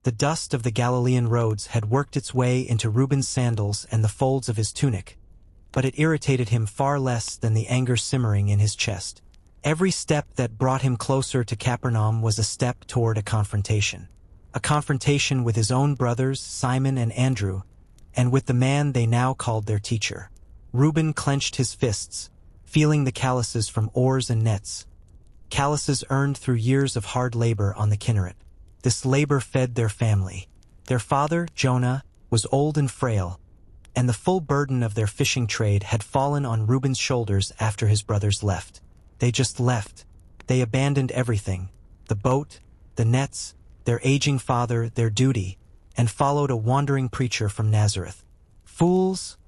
The dust of the Galilean roads had worked its way into Reuben's sandals and the folds of his tunic, but it irritated him far less than the anger simmering in his chest. Every step that brought him closer to Capernaum was a step toward a confrontation with his own brothers, Simon and Andrew, and with the man they now called their teacher. Reuben clenched his fists, feeling the calluses from oars and nets, calluses earned through years of hard labor on the Kinneret. This labor fed their family. Their father, Jonah, was old and frail, and the full burden of their fishing trade had fallen on Reuben's shoulders after his brothers left. They just left. They abandoned everything, the boat, the nets, their aging father, their duty, and followed a wandering preacher from Nazareth. "Fools,"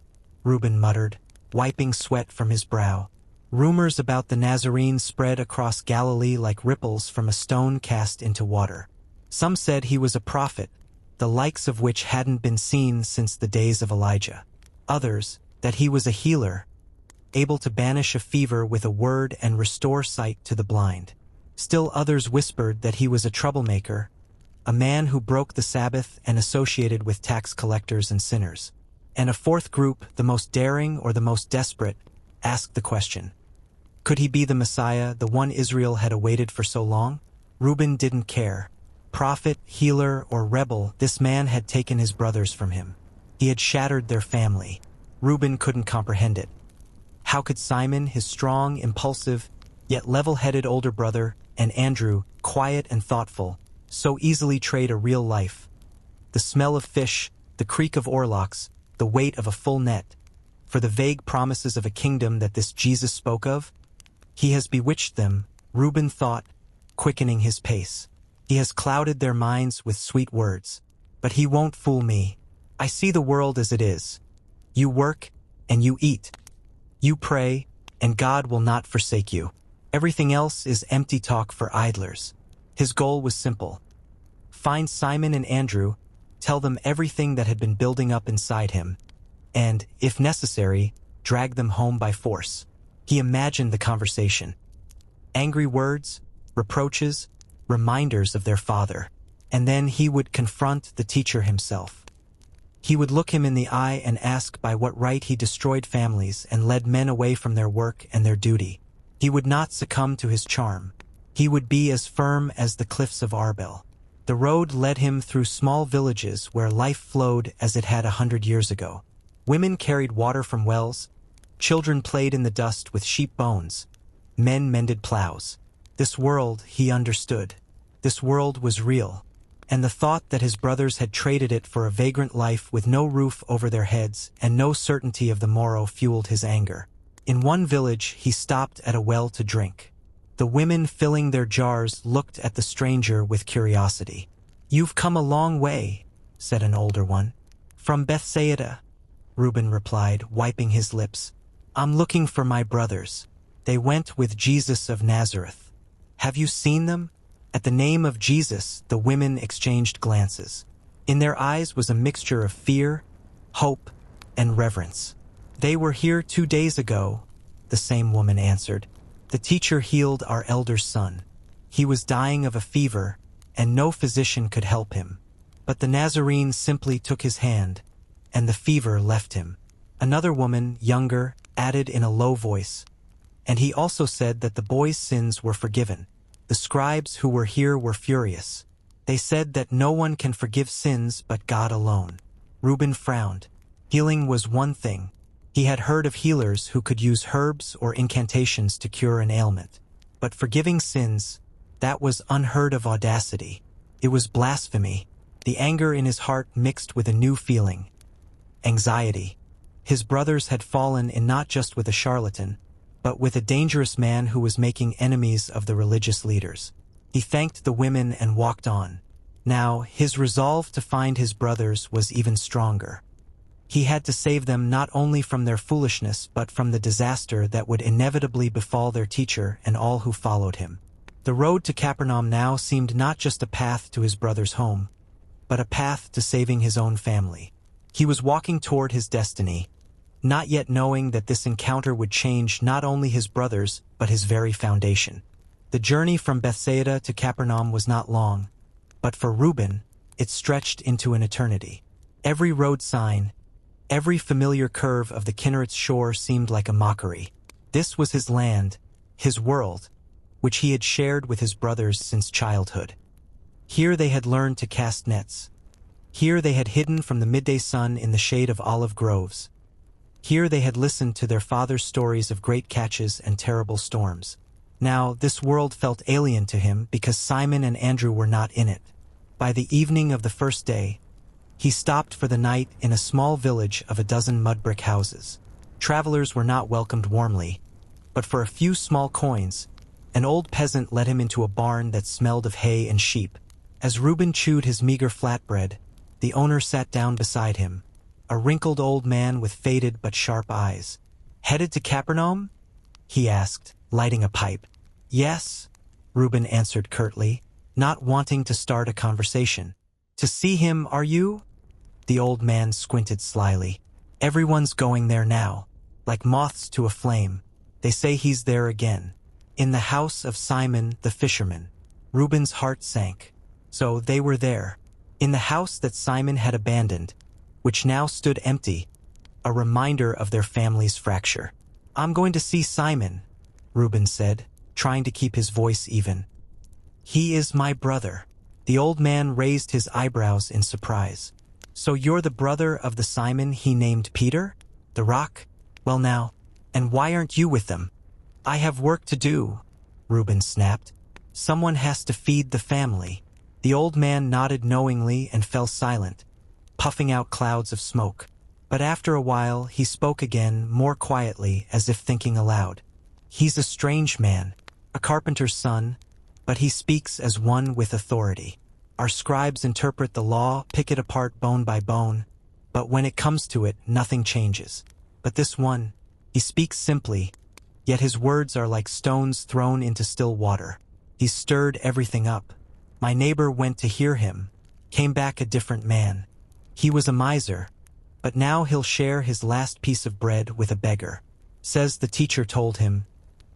Reuben muttered, wiping sweat from his brow. Rumors about the Nazarene spread across Galilee like ripples from a stone cast into water. Some said he was a prophet, the likes of which hadn't been seen since the days of Elijah. Others, that he was a healer, able to banish a fever with a word and restore sight to the blind. Still others whispered that he was a troublemaker, a man who broke the Sabbath and associated with tax collectors and sinners. And a fourth group, the most daring or the most desperate, asked the question: could he be the Messiah, the one Israel had awaited for so long? Reuben didn't care. Prophet, healer, or rebel, this man had taken his brothers from him. He had shattered their family. Reuben couldn't comprehend it. How could Simon, his strong, impulsive, yet level-headed older brother, and Andrew, quiet and thoughtful, so easily trade a real life? The smell of fish, the creak of oarlocks, the weight of a full net, for the vague promises of a kingdom that this Jesus spoke of? He has bewitched them, Reuben thought, quickening his pace. He has clouded their minds with sweet words. But he won't fool me. I see the world as it is. You work, and you eat. You pray, and God will not forsake you. Everything else is empty talk for idlers. His goal was simple. Find Simon and Andrew, tell them everything that had been building up inside him, and, if necessary, drag them home by force. He imagined the conversation. Angry words, reproaches, reminders of their father, and then he would confront the teacher himself. He would look him in the eye and ask by what right he destroyed families and led men away from their work and their duty. He would not succumb to his charm. He would be as firm as the cliffs of Arbel. The road led him through small villages where life flowed as it had 100 years ago. Women carried water from wells, children played in the dust with sheep bones, men mended plows. This world, he understood. This world was real, and the thought that his brothers had traded it for a vagrant life with no roof over their heads and no certainty of the morrow fueled his anger. In one village, he stopped at a well to drink. The women filling their jars looked at the stranger with curiosity. "You've come a long way," said an older one. "From Bethsaida," Reuben replied, wiping his lips. "I'm looking for my brothers. They went with Jesus of Nazareth." "Have you seen them?" At the name of Jesus, the women exchanged glances. In their eyes was a mixture of fear, hope, and reverence. "They were here 2 days ago," the same woman answered. "The teacher healed our elder son. He was dying of a fever, and no physician could help him. But the Nazarene simply took his hand, and the fever left him." Another woman, younger, added in a low voice, "And he also said that the boy's sins were forgiven." The scribes who were here were furious. They said that no one can forgive sins but God alone. Reuben frowned. Healing was one thing. He had heard of healers who could use herbs or incantations to cure an ailment. But forgiving sins, that was unheard of audacity. It was blasphemy. The anger in his heart mixed with a new feeling. Anxiety. His brothers had fallen in not just with a charlatan, but with a dangerous man who was making enemies of the religious leaders. He thanked the women and walked on. Now, his resolve to find his brothers was even stronger. He had to save them not only from their foolishness but from the disaster that would inevitably befall their teacher and all who followed him. The road to Capernaum now seemed not just a path to his brother's home, but a path to saving his own family. He was walking toward his destiny, not yet knowing that this encounter would change not only his brothers, but his very foundation. The journey from Bethsaida to Capernaum was not long, but for Reuben, It stretched into an eternity. Every road sign, every familiar curve of the Kinneret's shore seemed like a mockery. This was his land, his world, which he had shared with his brothers since childhood. Here they had learned to cast nets. Here they had hidden from the midday sun in the shade of olive groves. Here they had listened to their father's stories of great catches and terrible storms. Now, this world felt alien to him because Simon and Andrew were not in it. By the evening of the first day, he stopped for the night in a small village of a dozen mud-brick houses. Travelers were not welcomed warmly, but for a few small coins, an old peasant led him into a barn that smelled of hay and sheep. As Reuben chewed his meager flatbread, the owner sat down beside him, a wrinkled old man with faded but sharp eyes. "Headed to Capernaum?" he asked, lighting a pipe. "Yes," Reuben answered curtly, not wanting to start a conversation. "To see him, are you?" The old man squinted slyly. "Everyone's going there now, like moths to a flame. They say he's there again. In the house of Simon the fisherman." Reuben's heart sank. So they were there, in the house that Simon had abandoned, which now stood empty, a reminder of their family's fracture. "I'm going to see Simon," Reuben said, trying to keep his voice even. "He is my brother." The old man raised his eyebrows in surprise. "So you're the brother of the Simon he named Peter? The Rock? Well now, and why aren't you with them?" "I have work to do," Reuben snapped. "Someone has to feed the family." The old man nodded knowingly and fell silent, puffing out clouds of smoke. But after a while, he spoke again, more quietly, as if thinking aloud. "He's a strange man, a carpenter's son, but he speaks as one with authority. Our scribes interpret the law, pick it apart bone by bone, but when it comes to it, nothing changes. But this one, he speaks simply, yet his words are like stones thrown into still water. He's stirred everything up. My neighbor went to hear him, came back a different man. He was a miser, but now he'll share his last piece of bread with a beggar. Says the teacher told him,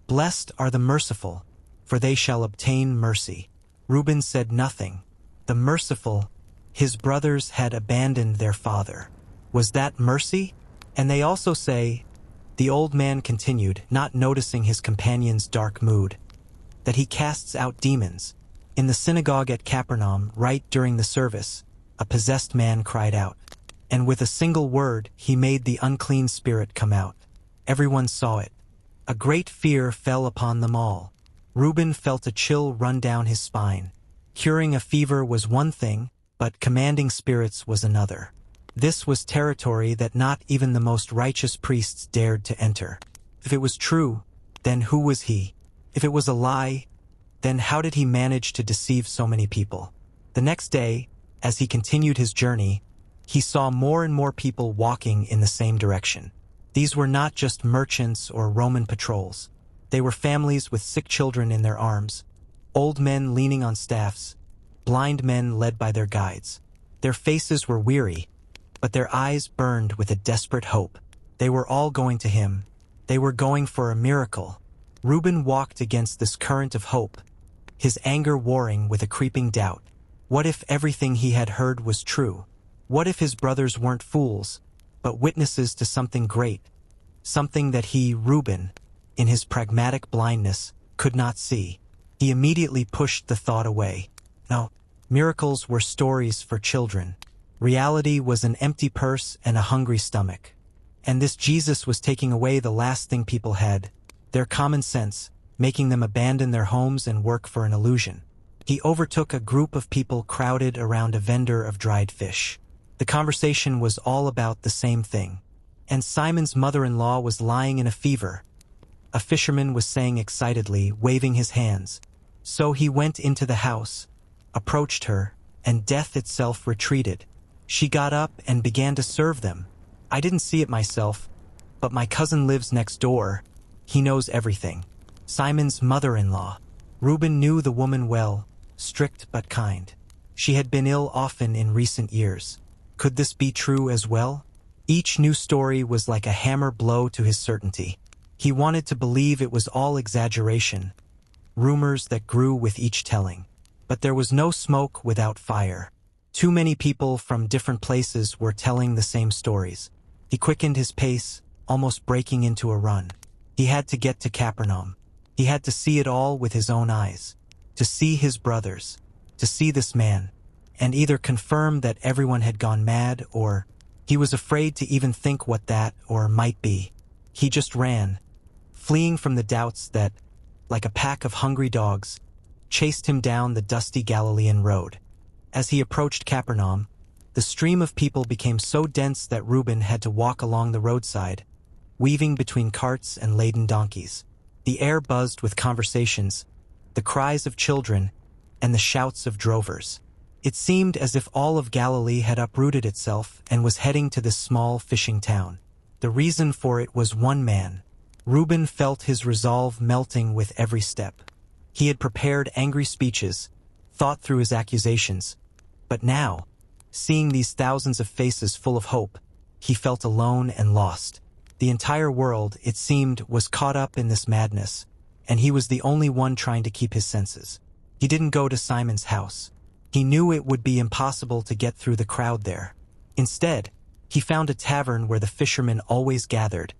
'Blessed are the merciful, for they shall obtain mercy.'" Reuben said nothing. The merciful, his brothers had abandoned their father. Was that mercy? "And they also say," the old man continued, not noticing his companion's dark mood, "that he casts out demons. In the synagogue at Capernaum, right during the service, a possessed man cried out, and with a single word he made the unclean spirit come out. Everyone saw it. A great fear fell upon them all. Reuben felt a chill run down his spine. Curing a fever was one thing, but commanding spirits was another. This was territory that not even the most righteous priests dared to enter. If it was true, then who was he? If it was a lie, then how did he manage to deceive so many people? The next day, as he continued his journey, he saw more and more people walking in the same direction. These were not just merchants or Roman patrols. They were families with sick children in their arms, old men leaning on staffs, blind men led by their guides. Their faces were weary, but their eyes burned with a desperate hope. They were all going to him. They were going for a miracle. Reuben walked against this current of hope, his anger warring with a creeping doubt. What if everything he had heard was true? What if his brothers weren't fools, but witnesses to something great, something that he, Reuben, in his pragmatic blindness, could not see? He immediately pushed the thought away. No, miracles were stories for children. Reality was an empty purse and a hungry stomach. And this Jesus was taking away the last thing people had, their common sense, making them abandon their homes and work for an illusion. He overtook a group of people crowded around a vendor of dried fish. The conversation was all about the same thing. And Simon's mother-in-law was lying in a fever. A fisherman was saying excitedly, waving his hands. So he went into the house, approached her, and death itself retreated. She got up and began to serve them. I didn't see it myself, but my cousin lives next door. He knows everything. Simon's mother-in-law. Reuben knew the woman well, strict but kind. She had been ill often in recent years. Could this be true as well? Each new story was like a hammer blow to his certainty. He wanted to believe it was all exaggeration, rumors that grew with each telling. But there was no smoke without fire. Too many people from different places were telling the same stories. He quickened his pace, almost breaking into a run. He had to get to Capernaum. He had to see it all with his own eyes. To see his brothers. To see this man. And either confirm that everyone had gone mad, or he was afraid to even think what that or might be. He just ran, fleeing from the doubts that, like a pack of hungry dogs, chased him down the dusty Galilean road. As he approached Capernaum, the stream of people became so dense that Reuben had to walk along the roadside, weaving between carts and laden donkeys. The air buzzed with conversations, the cries of children, and the shouts of drovers. It seemed as if all of Galilee had uprooted itself and was heading to this small fishing town. The reason for it was one man. Reuben felt his resolve melting with every step. He had prepared angry speeches, thought through his accusations, but now, seeing these thousands of faces full of hope, he felt alone and lost. The entire world, it seemed, was caught up in this madness, and he was the only one trying to keep his senses. He didn't go to Simon's house. He knew it would be impossible to get through the crowd there. Instead, he found a tavern where the fishermen always gathered,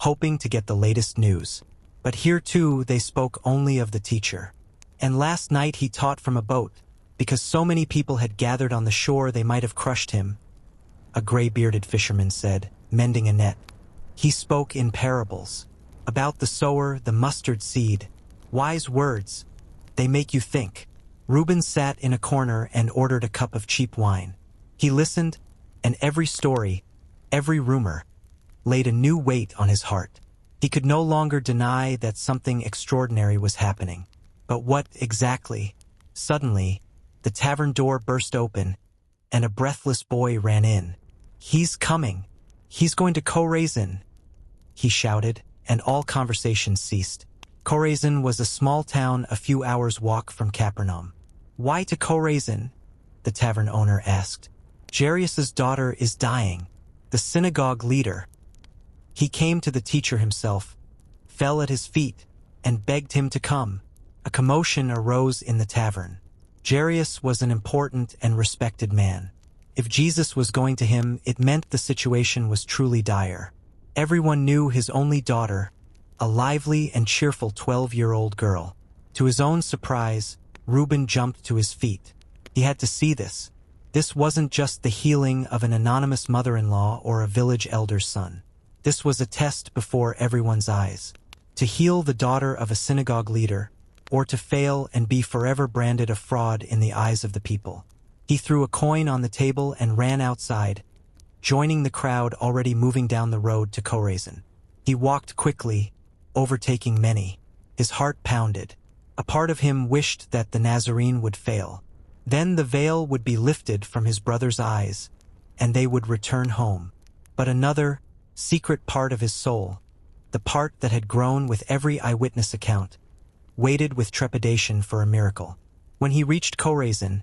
hoping to get the latest news. But here too they spoke only of the teacher. And last night he taught from a boat, because so many people had gathered on the shore they might have crushed him. A gray-bearded fisherman said, mending a net. He spoke in parables, about the sower, the mustard seed. Wise words. They make you think. Reuben sat in a corner and ordered a cup of cheap wine. He listened, and every story, every rumor, laid a new weight on his heart. He could no longer deny that something extraordinary was happening. But what exactly? Suddenly, the tavern door burst open, and a breathless boy ran in. "He's coming. He's going to Chorazin," he shouted, and all conversation ceased. Chorazin was a small town a few hours' walk from Capernaum. "Why to Chorazin?" the tavern owner asked. "Jairus' daughter is dying, the synagogue leader." He came to the teacher himself, fell at his feet, and begged him to come. A commotion arose in the tavern. Jairus was an important and respected man. If Jesus was going to him, it meant the situation was truly dire. Everyone knew his only daughter, a lively and cheerful 12-year-old girl. To his own surprise, Reuben jumped to his feet. He had to see this. This wasn't just the healing of an anonymous mother-in-law or a village elder's son. This was a test before everyone's eyes. To heal the daughter of a synagogue leader, or to fail and be forever branded a fraud in the eyes of the people. He threw a coin on the table and ran outside, joining the crowd already moving down the road to Chorazin. He walked quickly, overtaking many. His heart pounded. A part of him wished that the Nazarene would fail. Then the veil would be lifted from his brother's eyes, and they would return home. But another, secret part of his soul, the part that had grown with every eyewitness account, waited with trepidation for a miracle. When he reached Chorazin,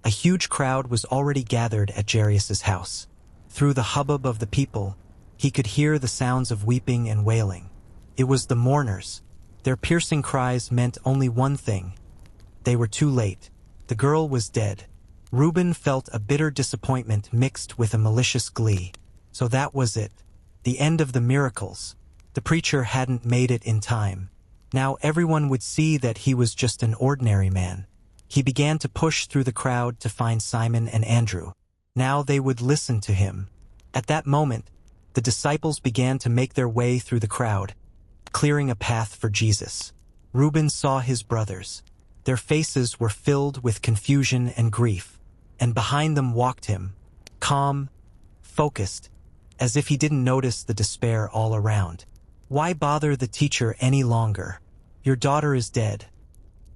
a huge crowd was already gathered at Jairus' house. Through the hubbub of the people, he could hear the sounds of weeping and wailing. It was the mourners. Their piercing cries meant only one thing. They were too late. The girl was dead. Reuben felt a bitter disappointment mixed with a malicious glee. So that was it. The end of the miracles. The preacher hadn't made it in time. Now everyone would see that he was just an ordinary man. He began to push through the crowd to find Simon and Andrew. Now they would listen to him. At that moment, the disciples began to make their way through the crowd, clearing a path for Jesus. Reuben saw his brothers. Their faces were filled with confusion and grief, and behind them walked him, calm, focused, as if he didn't notice the despair all around. "Why bother the teacher any longer? Your daughter is dead,"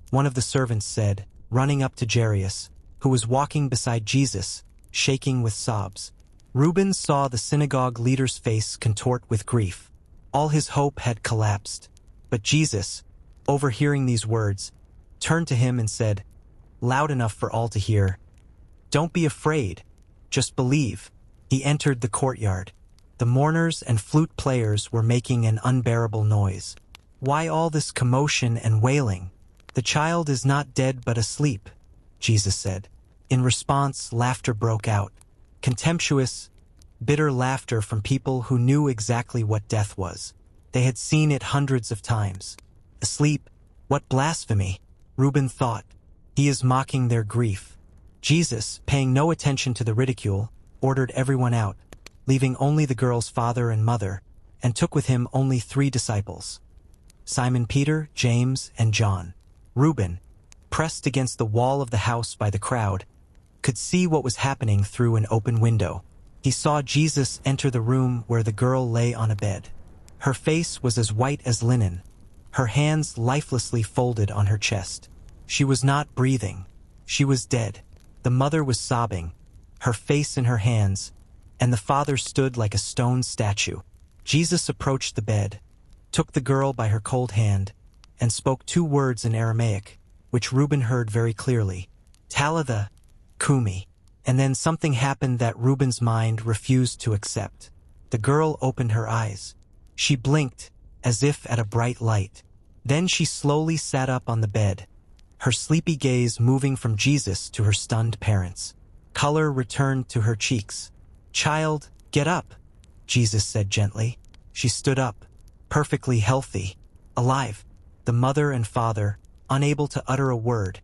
one of the servants said, running up to Jairus, who was walking beside Jesus, shaking with sobs. Reuben saw the synagogue leader's face contort with grief. All his hope had collapsed. But Jesus, overhearing these words, turned to him and said, loud enough for all to hear, "Don't be afraid, just believe." He entered the courtyard. The mourners and flute players were making an unbearable noise. "Why all this commotion and wailing? The child is not dead but asleep," Jesus said. In response, laughter broke out. Contemptuous, bitter laughter from people who knew exactly what death was. They had seen it hundreds of times. Asleep, what blasphemy, Reuben thought. He is mocking their grief. Jesus, paying no attention to the ridicule, ordered everyone out, leaving only the girl's father and mother, and took with him only 3 disciples: Simon Peter, James, and John. Reuben, pressed against the wall of the house by the crowd, could see what was happening through an open window. He saw Jesus enter the room where the girl lay on a bed. Her face was as white as linen, her hands lifelessly folded on her chest. She was not breathing. She was dead. The mother was sobbing, her face in her hands, and the father stood like a stone statue. Jesus approached the bed, took the girl by her cold hand, and spoke 2 words in Aramaic, which Reuben heard very clearly: Talitha Kumi. And then something happened that Reuben's mind refused to accept. The girl opened her eyes. She blinked, as if at a bright light. Then she slowly sat up on the bed, her sleepy gaze moving from Jesus to her stunned parents. Color returned to her cheeks. "Child, get up," Jesus said gently. She stood up, perfectly healthy, alive. The mother and father, unable to utter a word,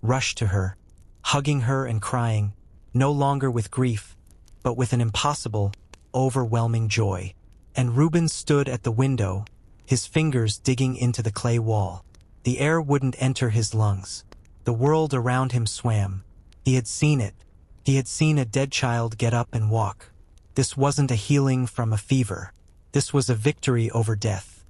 rushed to her, hugging her and crying, no longer with grief, but with an impossible, overwhelming joy. And Reuben stood at the window, his fingers digging into the clay wall. The air wouldn't enter his lungs. The world around him swam. He had seen it. He had seen a dead child get up and walk. This wasn't a healing from a fever. This was a victory over death.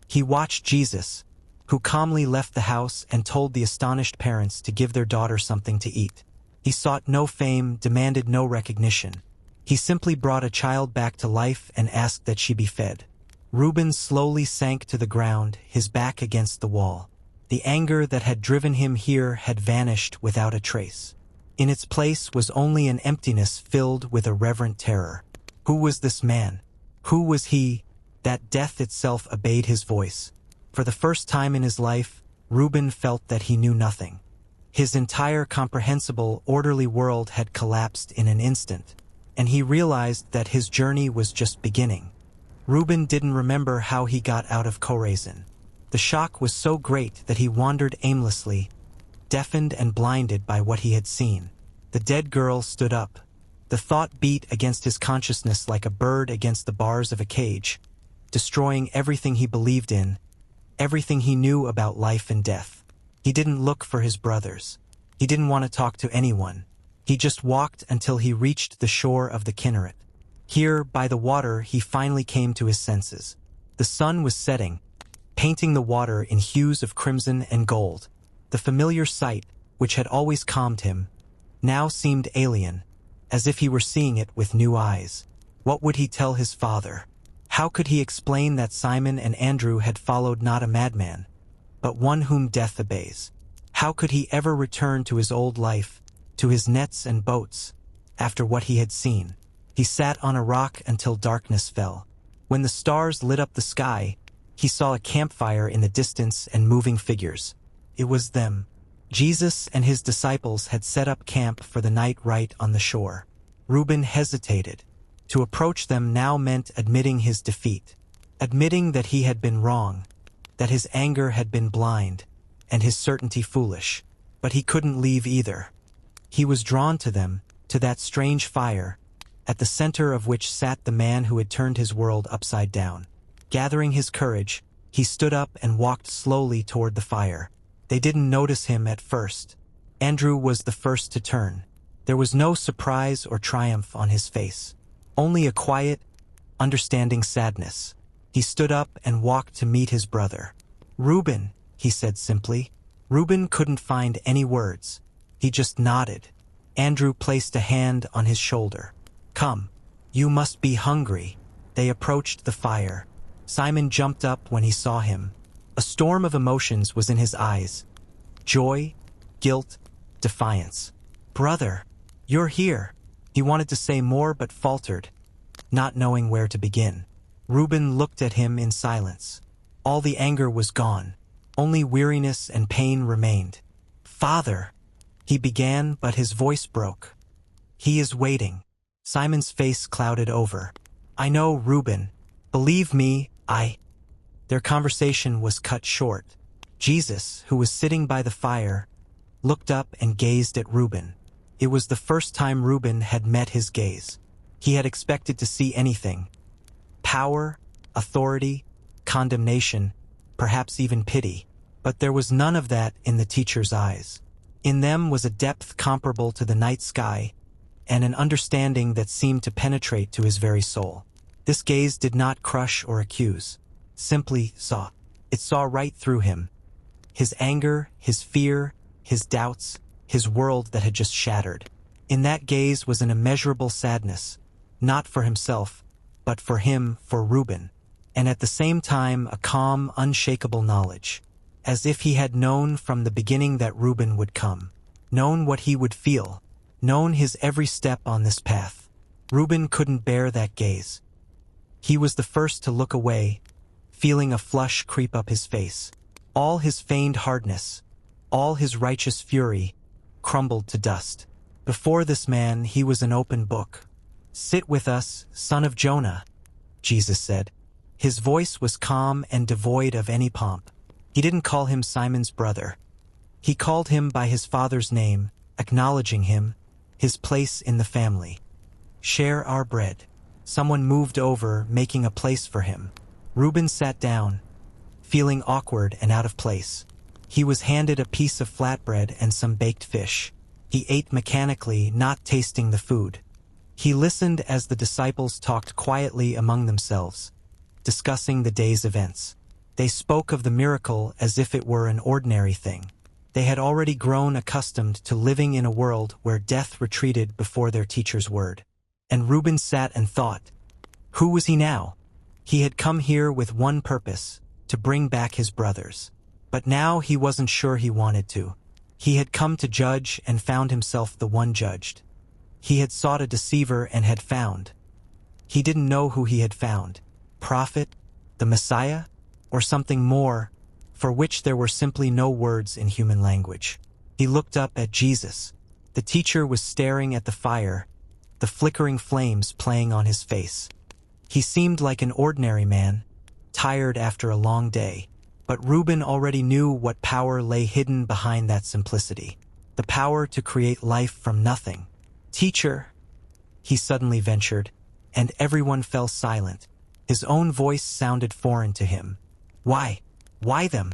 He watched Jesus, who calmly left the house and told the astonished parents to give their daughter something to eat. He sought no fame, demanded no recognition. He simply brought a child back to life and asked that she be fed. Reuben slowly sank to the ground, his back against the wall. The anger that had driven him here had vanished without a trace. In its place was only an emptiness filled with a reverent terror. Who was this man? Who was he, that death itself obeyed his voice? For the first time in his life, Reuben felt that he knew nothing. His entire comprehensible, orderly world had collapsed in an instant, and he realized that his journey was just beginning. Reuben didn't remember how he got out of Chorazin. The shock was so great that he wandered aimlessly, deafened and blinded by what he had seen. The dead girl stood up. The thought beat against his consciousness like a bird against the bars of a cage, destroying everything he believed in, everything he knew about life and death. He didn't look for his brothers. He didn't want to talk to anyone. He just walked until he reached the shore of the Kinneret. Here, by the water, he finally came to his senses. The sun was setting, painting the water in hues of crimson and gold. The familiar sight, which had always calmed him, now seemed alien, as if he were seeing it with new eyes. What would he tell his father? How could he explain that Simon and Andrew had followed not a madman, but one whom death obeys? How could he ever return to his old life, to his nets and boats, after what he had seen? He sat on a rock until darkness fell. When the stars lit up the sky, he saw a campfire in the distance and moving figures. It was them. Jesus and his disciples had set up camp for the night right on the shore. Reuben hesitated. To approach them now meant admitting his defeat, admitting that he had been wrong, that his anger had been blind, and his certainty foolish. But he couldn't leave either. He was drawn to them, to that strange fire, at the center of which sat the man who had turned his world upside down. Gathering his courage, he stood up and walked slowly toward the fire. They didn't notice him at first. Andrew was the first to turn. There was no surprise or triumph on his face, only a quiet, understanding sadness. He stood up and walked to meet his brother. "Reuben," he said simply. Reuben couldn't find any words. He just nodded. Andrew placed a hand on his shoulder. "Come, you must be hungry." They approached the fire. Simon jumped up when he saw him. A storm of emotions was in his eyes. Joy, guilt, defiance. "Brother, you're here." He wanted to say more but faltered, not knowing where to begin. Reuben looked at him in silence. All the anger was gone. Only weariness and pain remained. "Father," He began, but his voice broke. He is waiting. Simon's face clouded over. I know, Reuben. Believe me, Their conversation was cut short. Jesus, who was sitting by the fire, looked up and gazed at Reuben. It was the first time Reuben had met his gaze. He had expected to see anything. Power, authority, condemnation, perhaps even pity. But there was none of that in the teacher's eyes. In them was a depth comparable to the night sky, and an understanding that seemed to penetrate to his very soul. This gaze did not crush or accuse, simply saw. It saw right through him. His anger, his fear, his doubts, his world that had just shattered. In that gaze was an immeasurable sadness, not for himself, but for him, for Reuben, and at the same time a calm, unshakable knowledge, as if he had known from the beginning that Reuben would come, known what he would feel, known his every step on this path. Reuben couldn't bear that gaze. He was the first to look away, feeling a flush creep up his face. All his feigned hardness, all his righteous fury, crumbled to dust. Before this man he was an open book. Sit with us, son of Jonah, Jesus said. His voice was calm and devoid of any pomp. He didn't call him Simon's brother. He called him by his father's name, acknowledging him, his place in the family. Share our bread. Someone moved over, making a place for him. Reuben sat down, feeling awkward and out of place. He was handed a piece of flatbread and some baked fish. He ate mechanically, not tasting the food. He listened as the disciples talked quietly among themselves, discussing the day's events. They spoke of the miracle as if it were an ordinary thing. They had already grown accustomed to living in a world where death retreated before their teacher's word. And Reuben sat and thought, who was he now? He had come here with one purpose, to bring back his brothers. But now he wasn't sure he wanted to. He had come to judge and found himself the one judged. He had sought a deceiver and had found. He didn't know who he had found. Prophet? The Messiah? Or something more, for which there were simply no words in human language. He looked up at Jesus. The teacher was staring at the fire, the flickering flames playing on his face. He seemed like an ordinary man, tired after a long day. But Reuben already knew what power lay hidden behind that simplicity. The power to create life from nothing. Teacher, he suddenly ventured, and everyone fell silent. His own voice sounded foreign to him. Why? Why them?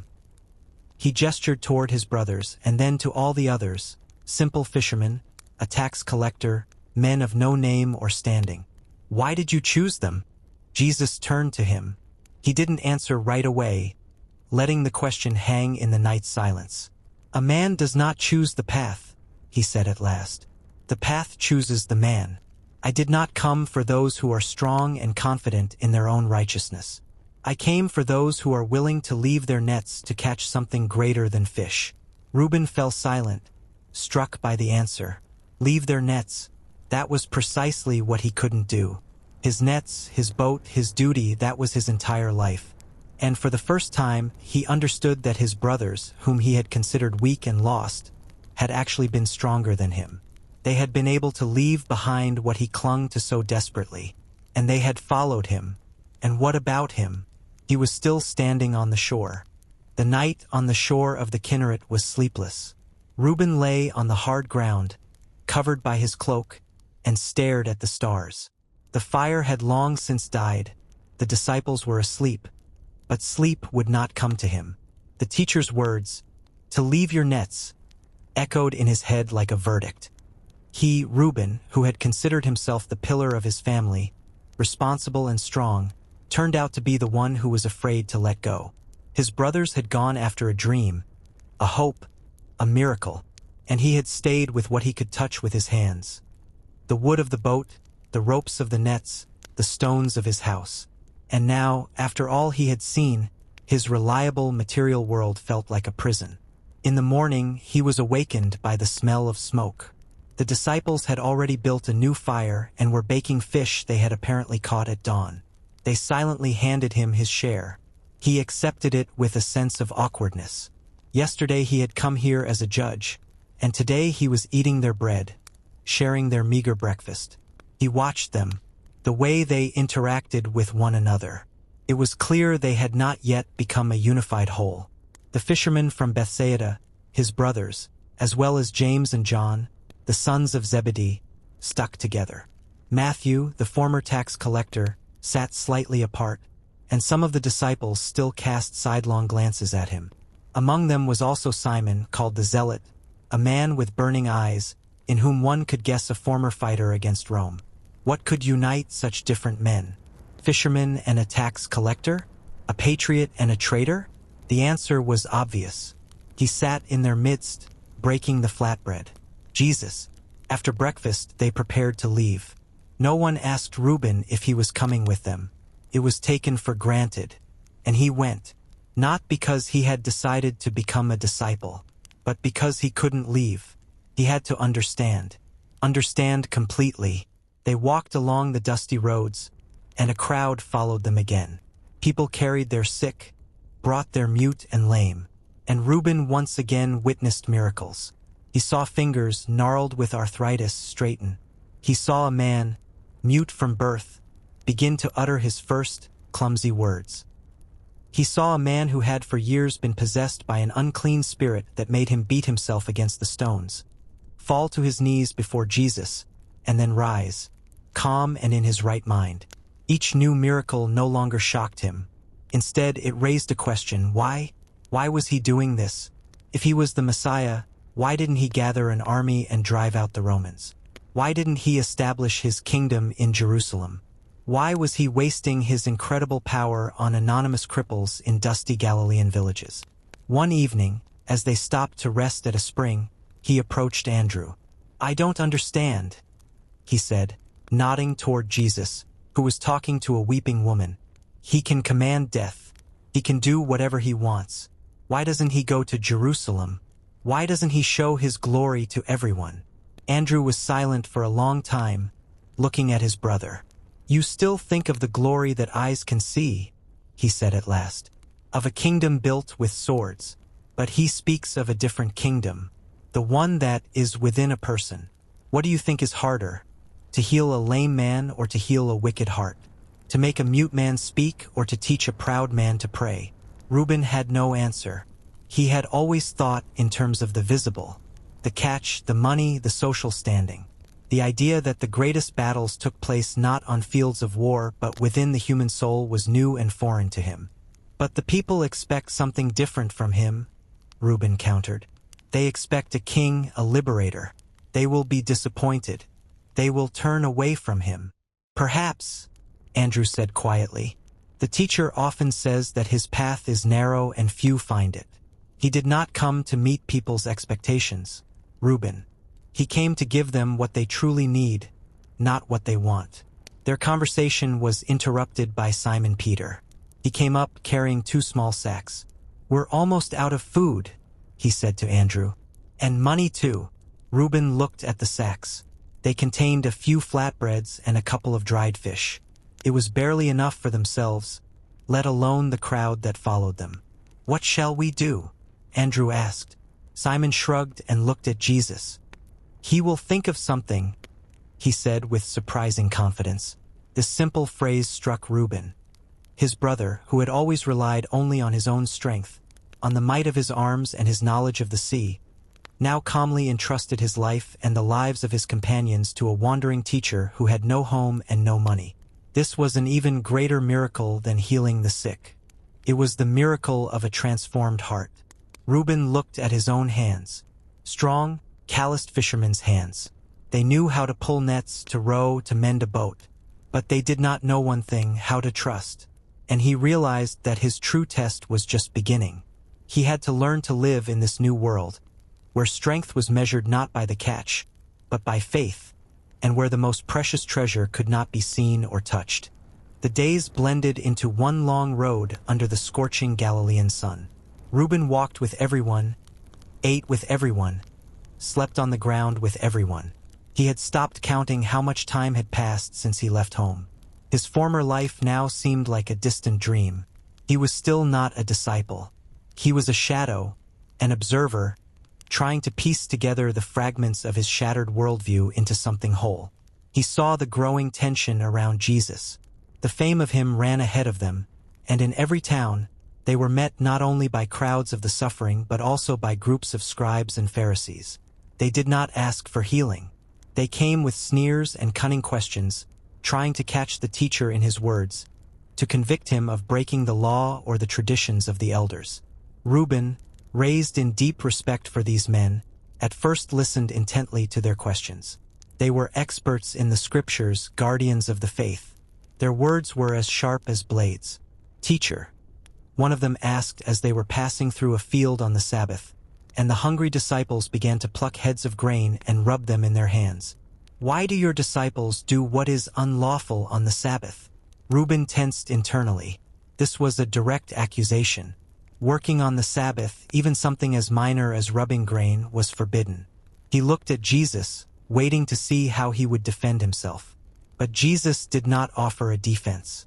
He gestured toward his brothers, and then to all the others, simple fishermen, a tax collector, men of no name or standing. Why did you choose them? Jesus turned to him. He didn't answer right away, letting the question hang in the night silence. A man does not choose the path, he said at last. The path chooses the man. I did not come for those who are strong and confident in their own righteousness. I came for those who are willing to leave their nets to catch something greater than fish. Reuben fell silent, struck by the answer. Leave their nets. That was precisely what he couldn't do. His nets, his boat, his duty, that was his entire life. And for the first time, he understood that his brothers, whom he had considered weak and lost, had actually been stronger than him. They had been able to leave behind what he clung to so desperately, and they had followed him. And what about him? He was still standing on the shore. The night on the shore of the Kinneret was sleepless. Reuben lay on the hard ground, covered by his cloak, and stared at the stars. The fire had long since died. The disciples were asleep. But sleep would not come to him. The teacher's words, to leave your nets, echoed in his head like a verdict. He, Reuben, who had considered himself the pillar of his family, responsible and strong, turned out to be the one who was afraid to let go. His brothers had gone after a dream, a hope, a miracle, and he had stayed with what he could touch with his hands. The wood of the boat, the ropes of the nets, the stones of his house. And now, after all he had seen, his reliable material world felt like a prison. In the morning, he was awakened by the smell of smoke. The disciples had already built a new fire and were baking fish they had apparently caught at dawn. They silently handed him his share. He accepted it with a sense of awkwardness. Yesterday he had come here as a judge. and today he was eating their bread, sharing their meager breakfast. He watched them, the way they interacted with one another. It was clear they had not yet become a unified whole. The fishermen from Bethsaida, his brothers, as well as James and John, the sons of Zebedee, stuck together. Matthew, the former tax collector, sat slightly apart, and some of the disciples still cast sidelong glances at him. Among them was also Simon, called the Zealot, a man with burning eyes, in whom one could guess a former fighter against Rome. What could unite such different men? Fisherman and a tax collector? A patriot and a traitor? The answer was obvious. He sat in their midst, breaking the flatbread. Jesus. After breakfast, they prepared to leave. No one asked Reuben if he was coming with them. It was taken for granted, and he went, not because he had decided to become a disciple, but because he couldn't leave. He had to understand completely. They walked along the dusty roads, and a crowd followed them again. People carried their sick, brought their mute and lame, and Reuben once again witnessed miracles. He saw fingers gnarled with arthritis straighten. He saw a man, mute from birth, begin to utter his first, clumsy words. He saw a man who had for years been possessed by an unclean spirit that made him beat himself against the stones, fall to his knees before Jesus, and then rise, calm and in his right mind. Each new miracle no longer shocked him. Instead, it raised a question: why? Why was he doing this? If he was the Messiah, why didn't he gather an army and drive out the Romans? Why didn't he establish his kingdom in Jerusalem? Why was he wasting his incredible power on anonymous cripples in dusty Galilean villages? One evening, as they stopped to rest at a spring, he approached Andrew. "I don't understand," he said, nodding toward Jesus, who was talking to a weeping woman. "He can command death. He can do whatever he wants. Why doesn't he go to Jerusalem? Why doesn't he show his glory to everyone?" Andrew was silent for a long time, looking at his brother. "You still think of the glory that eyes can see," he said at last, "of a kingdom built with swords. But he speaks of a different kingdom, the one that is within a person. What do you think is harder, to heal a lame man or to heal a wicked heart? To make a mute man speak or to teach a proud man to pray?" Reuben had no answer. He had always thought in terms of the visible, the catch, the money, the social standing. The idea that the greatest battles took place not on fields of war but within the human soul was new and foreign to him. "But the people expect something different from him," Reuben countered. "They expect a king, a liberator. They will be disappointed. They will turn away from him." "Perhaps," Andrew said quietly. "The teacher often says that his path is narrow and few find it. He did not come to meet people's expectations, Reuben. He came to give them what they truly need, not what they want." Their conversation was interrupted by Simon Peter. He came up carrying 2 small sacks. "We're almost out of food," he said to Andrew. "And money too." Reuben looked at the sacks. They contained a few flatbreads and a couple of dried fish. It was barely enough for themselves, let alone the crowd that followed them. "What shall we do?" Andrew asked. Simon shrugged and looked at Jesus. "He will think of something," he said with surprising confidence. This simple phrase struck Reuben. His brother, who had always relied only on his own strength, on the might of his arms and his knowledge of the sea, now calmly entrusted his life and the lives of his companions to a wandering teacher who had no home and no money. This was an even greater miracle than healing the sick. It was the miracle of a transformed heart. Reuben looked at his own hands. Strong, calloused fishermen's hands. They knew how to pull nets, to row, to mend a boat. But they did not know one thing: how to trust. And he realized that his true test was just beginning. He had to learn to live in this new world, where strength was measured not by the catch, but by faith, and where the most precious treasure could not be seen or touched. The days blended into one long road under the scorching Galilean sun. Reuben walked with everyone, ate with everyone, slept on the ground with everyone. He had stopped counting how much time had passed since he left home. His former life now seemed like a distant dream. He was still not a disciple. He was a shadow, an observer, trying to piece together the fragments of his shattered worldview into something whole. He saw the growing tension around Jesus. The fame of him ran ahead of them, and in every town, they were met not only by crowds of the suffering but also by groups of scribes and Pharisees. They did not ask for healing. They came with sneers and cunning questions, trying to catch the teacher in his words, to convict him of breaking the law or the traditions of the elders. Reuben, raised in deep respect for these men, at first listened intently to their questions. They were experts in the scriptures, guardians of the faith. Their words were as sharp as blades. "Teacher," one of them asked as they were passing through a field on the Sabbath, and the hungry disciples began to pluck heads of grain and rub them in their hands. "Why do your disciples do what is unlawful on the Sabbath?" Reuben tensed internally. This was a direct accusation. Working on the Sabbath, even something as minor as rubbing grain, was forbidden. He looked at Jesus, waiting to see how he would defend himself. But Jesus did not offer a defense.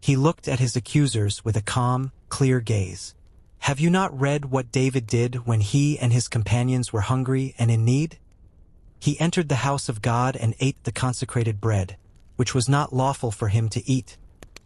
He looked at his accusers with a calm, clear gaze. "Have you not read what David did when he and his companions were hungry and in need? He entered the house of God and ate the consecrated bread, which was not lawful for him to eat,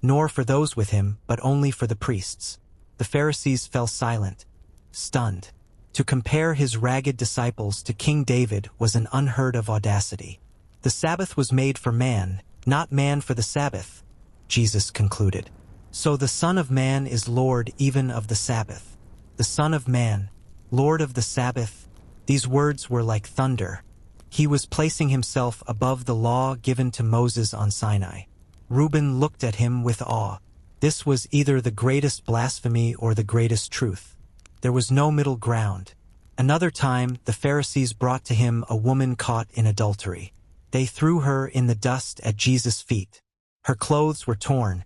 nor for those with him, but only for the priests." The Pharisees fell silent, stunned. To compare his ragged disciples to King David was an unheard-of audacity. "The Sabbath was made for man, not man for the Sabbath," Jesus concluded. "So the Son of Man is Lord even of the Sabbath. The Son of Man, Lord of the Sabbath." These words were like thunder. He was placing himself above the law given to Moses on Sinai. Reuben looked at him with awe. This was either the greatest blasphemy or the greatest truth. There was no middle ground. Another time, the Pharisees brought to him a woman caught in adultery. They threw her in the dust at Jesus' feet. Her clothes were torn,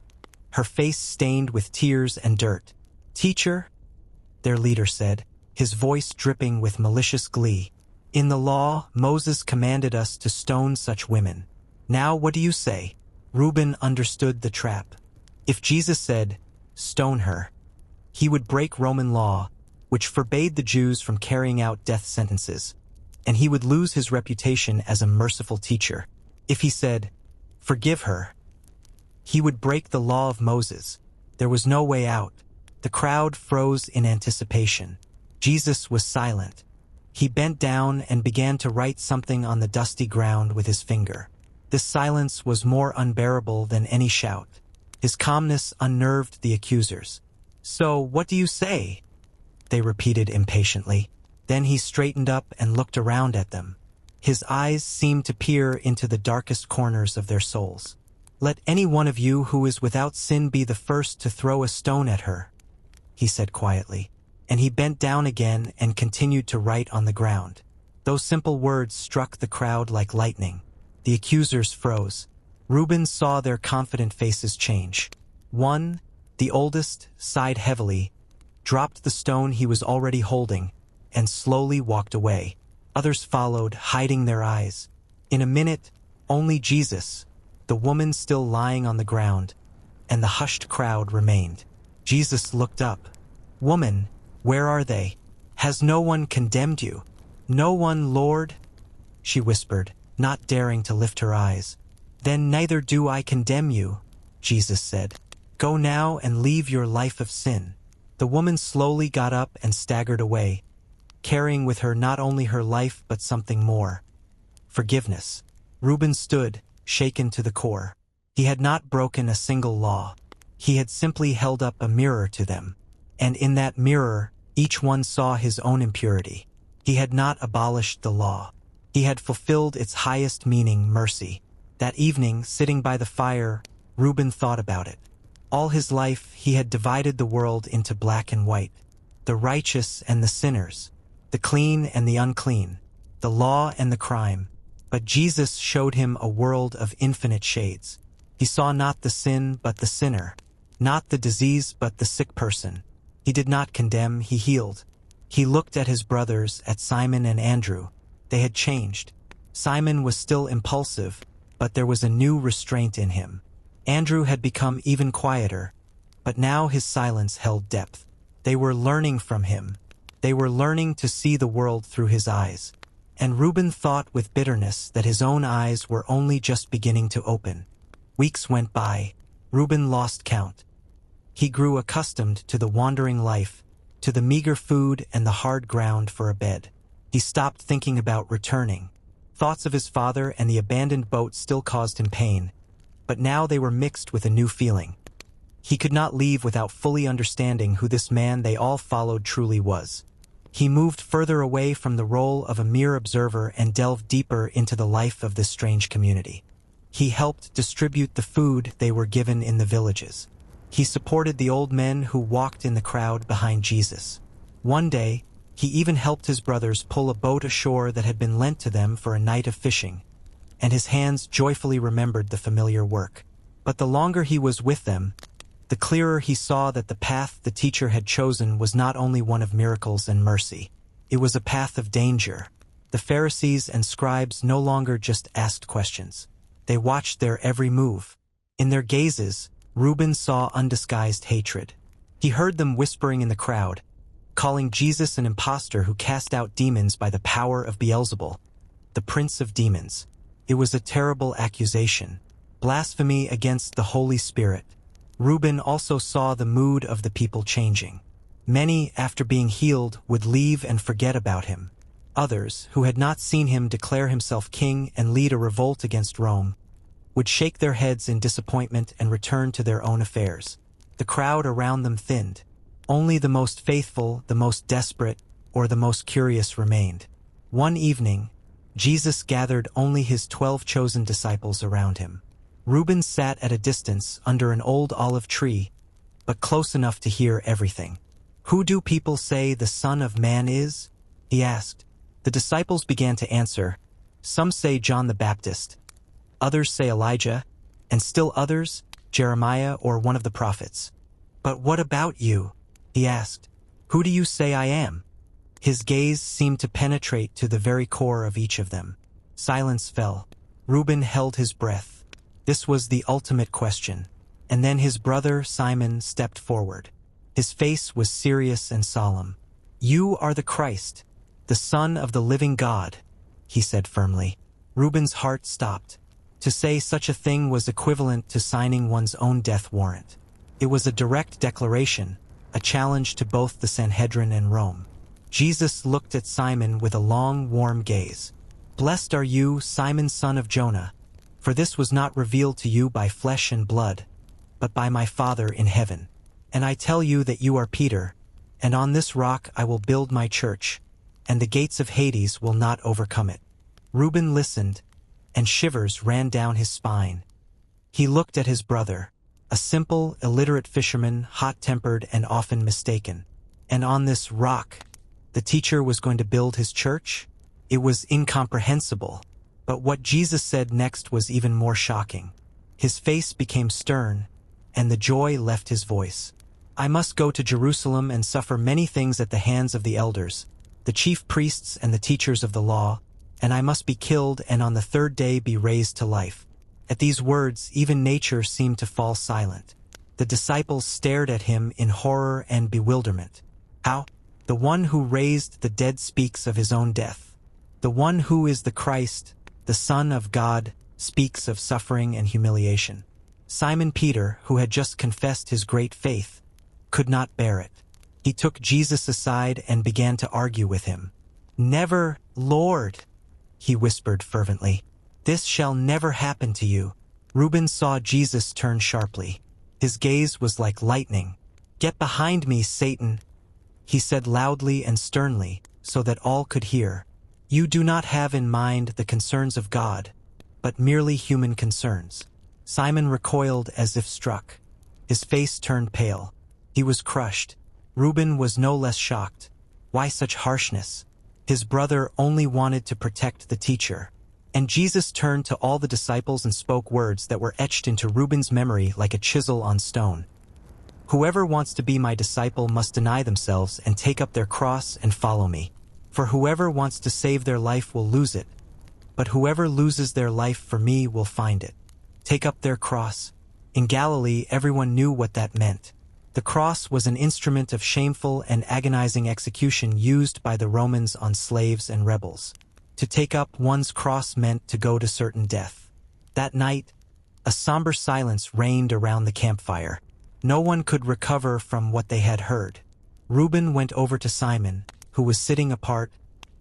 her face stained with tears and dirt. "Teacher," their leader said, his voice dripping with malicious glee, "in the law, Moses commanded us to stone such women. Now what do you say?" Reuben understood the trap. If Jesus said, "Stone her," he would break Roman law, which forbade the Jews from carrying out death sentences, and he would lose his reputation as a merciful teacher. If he said, "Forgive her," he would break the law of Moses. There was no way out. The crowd froze in anticipation. Jesus was silent. He bent down and began to write something on the dusty ground with his finger. This silence was more unbearable than any shout. His calmness unnerved the accusers. "So, what do you say?" they repeated impatiently. Then he straightened up and looked around at them. His eyes seemed to peer into the darkest corners of their souls. "Let any one of you who is without sin be the first to throw a stone at her," he said quietly, and he bent down again and continued to write on the ground. Those simple words struck the crowd like lightning. The accusers froze. Reuben saw their confident faces change. One, the oldest, sighed heavily, dropped the stone he was already holding, and slowly walked away. Others followed, hiding their eyes. In a minute, only Jesus, the woman still lying on the ground, and the hushed crowd remained. Jesus looked up. "Woman, where are they? Has no one condemned you?" "No one, Lord," she whispered, not daring to lift her eyes. "Then neither do I condemn you," Jesus said. "Go now and leave your life of sin." The woman slowly got up and staggered away, carrying with her not only her life but something more: forgiveness. Reuben stood, shaken to the core. He had not broken a single law. He had simply held up a mirror to them, and in that mirror, each one saw his own impurity. He had not abolished the law. He had fulfilled its highest meaning, mercy. That evening, sitting by the fire, Reuben thought about it. All his life, he had divided the world into black and white, the righteous and the sinners, the clean and the unclean, the law and the crime. But Jesus showed him a world of infinite shades. He saw not the sin but the sinner, not the disease but the sick person. He did not condemn, he healed. He looked at his brothers, at Simon and Andrew. They had changed. Simon was still impulsive, but there was a new restraint in him. Andrew had become even quieter, but now his silence held depth. They were learning from him. They were learning to see the world through his eyes. And Reuben thought with bitterness that his own eyes were only just beginning to open. Weeks went by. Reuben lost count. He grew accustomed to the wandering life, to the meager food and the hard ground for a bed. He stopped thinking about returning. Thoughts of his father and the abandoned boat still caused him pain, but now they were mixed with a new feeling. He could not leave without fully understanding who this man they all followed truly was. He moved further away from the role of a mere observer and delved deeper into the life of this strange community. He helped distribute the food they were given in the villages. He supported the old men who walked in the crowd behind Jesus. One day, he even helped his brothers pull a boat ashore that had been lent to them for a night of fishing, and his hands joyfully remembered the familiar work. But the longer he was with them, the clearer he saw that the path the teacher had chosen was not only one of miracles and mercy. It was a path of danger. The Pharisees and scribes no longer just asked questions. They watched their every move. In their gazes, Reuben saw undisguised hatred. He heard them whispering in the crowd, calling Jesus an impostor who cast out demons by the power of Beelzebul, the prince of demons. It was a terrible accusation, blasphemy against the Holy Spirit. Reuben also saw the mood of the people changing. Many, after being healed, would leave and forget about him. Others, who had not seen him declare himself king and lead a revolt against Rome, would shake their heads in disappointment and return to their own affairs. The crowd around them thinned. Only the most faithful, the most desperate, or the most curious remained. One evening, Jesus gathered only his 12 chosen disciples around him. Reuben sat at a distance under an old olive tree, but close enough to hear everything. "Who do people say the Son of Man is?" he asked. The disciples began to answer. Some say John the Baptist, others say Elijah, and still others, Jeremiah or one of the prophets. "But what about you?" he asked. "Who do you say I am?" His gaze seemed to penetrate to the very core of each of them. Silence fell. Reuben held his breath. This was the ultimate question. And then his brother Simon stepped forward. His face was serious and solemn. "You are the Christ, the Son of the living God," he said firmly. Reuben's heart stopped. To say such a thing was equivalent to signing one's own death warrant. It was a direct declaration, a challenge to both the Sanhedrin and Rome. Jesus looked at Simon with a long, warm gaze. "Blessed are you, Simon, son of Jonah, for this was not revealed to you by flesh and blood, but by my Father in heaven. And I tell you that you are Peter, and on this rock I will build my church, and the gates of Hades will not overcome it." Reuben listened, and shivers ran down his spine. He looked at his brother, a simple, illiterate fisherman, hot-tempered and often mistaken. And on this rock, the teacher was going to build his church? It was incomprehensible. But what Jesus said next was even more shocking. His face became stern, and the joy left his voice. "I must go to Jerusalem and suffer many things at the hands of the elders, the chief priests and the teachers of the law, and I must be killed and on the third day be raised to life." At these words, even nature seemed to fall silent. The disciples stared at him in horror and bewilderment. How? The one who raised the dead speaks of his own death. The one who is the Christ, the Son of God, speaks of suffering and humiliation. Simon Peter, who had just confessed his great faith, could not bear it. He took Jesus aside and began to argue with him. "Never, Lord," he whispered fervently. "This shall never happen to you." Reuben saw Jesus turn sharply. His gaze was like lightning. "Get behind me, Satan," he said loudly and sternly, so that all could hear. "You do not have in mind the concerns of God, but merely human concerns." Simon recoiled as if struck. His face turned pale. He was crushed. Reuben was no less shocked. Why such harshness? His brother only wanted to protect the teacher. And Jesus turned to all the disciples and spoke words that were etched into Reuben's memory like a chisel on stone. "Whoever wants to be my disciple must deny themselves and take up their cross and follow me. For whoever wants to save their life will lose it, but whoever loses their life for me will find it." Take up their cross. In Galilee, everyone knew what that meant. The cross was an instrument of shameful and agonizing execution used by the Romans on slaves and rebels. To take up one's cross meant to go to certain death. That night, a somber silence reigned around the campfire. No one could recover from what they had heard. Reuben went over to Simon, who was sitting apart,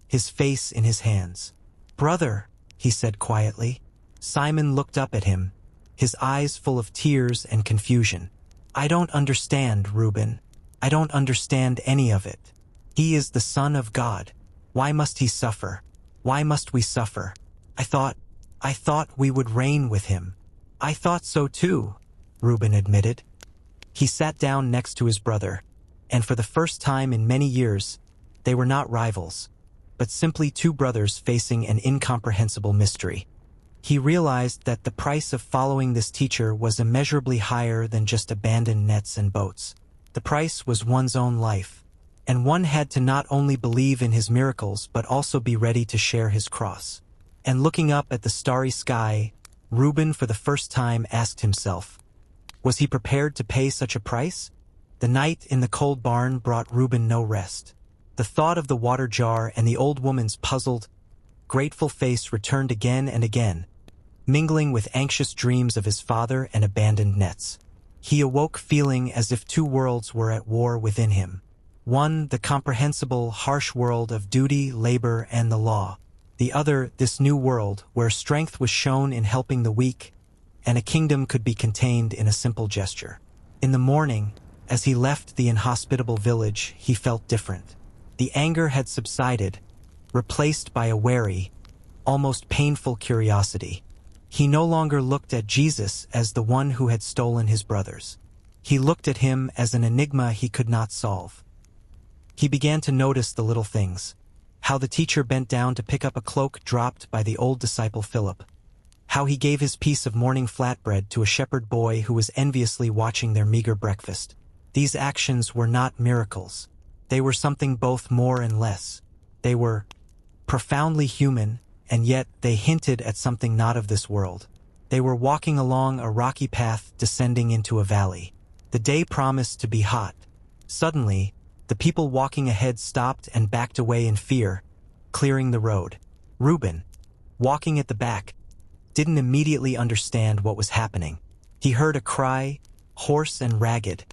his face in his hands. "Brother," he said quietly. Simon looked up at him, his eyes full of tears and confusion. "I don't understand, Reuben. I don't understand any of it. He is the Son of God. Why must he suffer? Why must we suffer? I thought we would reign with him." "I thought so too," Reuben admitted. He sat down next to his brother, and for the first time in many years, they were not rivals, but simply two brothers facing an incomprehensible mystery. He realized that the price of following this teacher was immeasurably higher than just abandoned nets and boats. The price was one's own life, and one had to not only believe in his miracles but also be ready to share his cross. And looking up at the starry sky, Reuben for the first time asked himself, was he prepared to pay such a price? The night in the cold barn brought Reuben no rest. The thought of the water jar and the old woman's puzzled, grateful face returned again and again, mingling with anxious dreams of his father and abandoned nets. He awoke feeling as if two worlds were at war within him. One, the comprehensible, harsh world of duty, labor, and the law. The other, this new world, where strength was shown in helping the weak, and a kingdom could be contained in a simple gesture. In the morning, as he left the inhospitable village, he felt different. The anger had subsided, replaced by a wary, almost painful curiosity. He no longer looked at Jesus as the one who had stolen his brothers. He looked at him as an enigma he could not solve. He began to notice the little things. How the teacher bent down to pick up a cloak dropped by the old disciple Philip. How he gave his piece of morning flatbread to a shepherd boy who was enviously watching their meager breakfast. These actions were not miracles. They were something both more and less. They were profoundly human, and yet they hinted at something not of this world. They were walking along a rocky path descending into a valley. The day promised to be hot. Suddenly, the people walking ahead stopped and backed away in fear, clearing the road. Reuben, walking at the back, didn't immediately understand what was happening. He heard a cry, hoarse and ragged,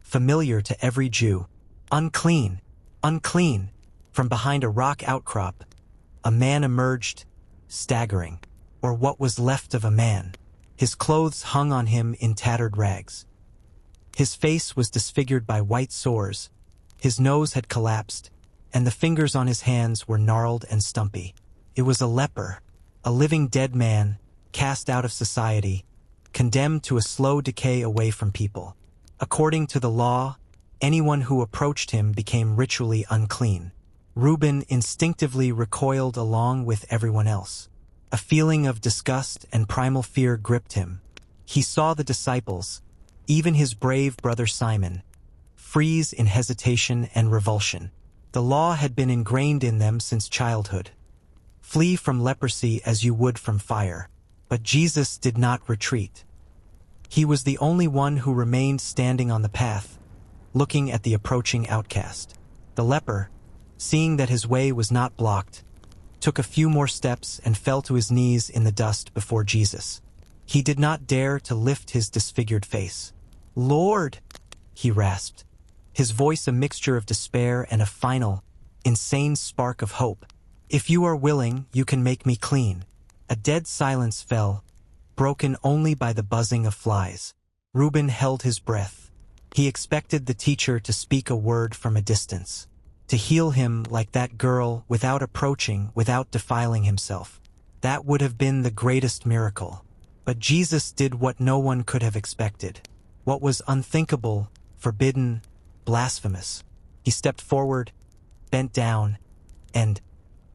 familiar to every Jew. "Unclean! Unclean!" From behind a rock outcrop, a man emerged, staggering, or what was left of a man. His clothes hung on him in tattered rags. His face was disfigured by white sores, his nose had collapsed, and the fingers on his hands were gnarled and stumpy. It was a leper, a living dead man, cast out of society, condemned to a slow decay away from people. According to the law, anyone who approached him became ritually unclean. Reuben instinctively recoiled along with everyone else. A feeling of disgust and primal fear gripped him. He saw the disciples, even his brave brother Simon, freeze in hesitation and revulsion. The law had been ingrained in them since childhood. Flee from leprosy as you would from fire. But Jesus did not retreat. He was the only one who remained standing on the path, looking at the approaching outcast. The leper, seeing that his way was not blocked, took a few more steps and fell to his knees in the dust before Jesus. He did not dare to lift his disfigured face. "Lord," he rasped, his voice a mixture of despair and a final, insane spark of hope. "If you are willing, you can make me clean." A dead silence fell, broken only by the buzzing of flies. Reuben held his breath. He expected the teacher to speak a word from a distance, to heal him like that girl without approaching, without defiling himself. That would have been the greatest miracle. But Jesus did what no one could have expected, what was unthinkable, forbidden, blasphemous. He stepped forward, bent down, and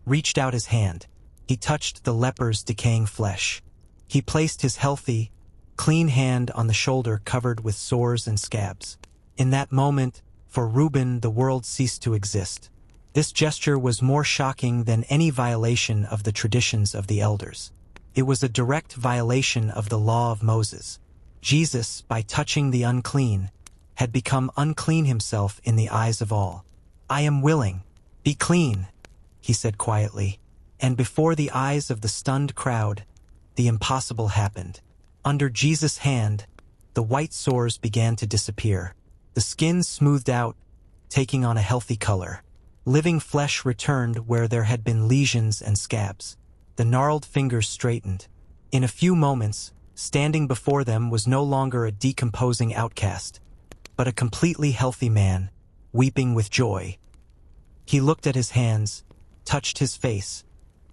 reached out his hand. He touched the leper's decaying flesh. He placed his healthy, clean hand on the shoulder covered with sores and scabs. In that moment, for Reuben, the world ceased to exist. This gesture was more shocking than any violation of the traditions of the elders. It was a direct violation of the law of Moses. Jesus, by touching the unclean, had become unclean himself in the eyes of all. "I am willing. Be clean," he said quietly. And before the eyes of the stunned crowd, the impossible happened. Under Jesus' hand, the white sores began to disappear. The skin smoothed out, taking on a healthy color. Living flesh returned where there had been lesions and scabs. The gnarled fingers straightened. In a few moments, standing before them was no longer a decomposing outcast, but a completely healthy man, weeping with joy. He looked at his hands, touched his face,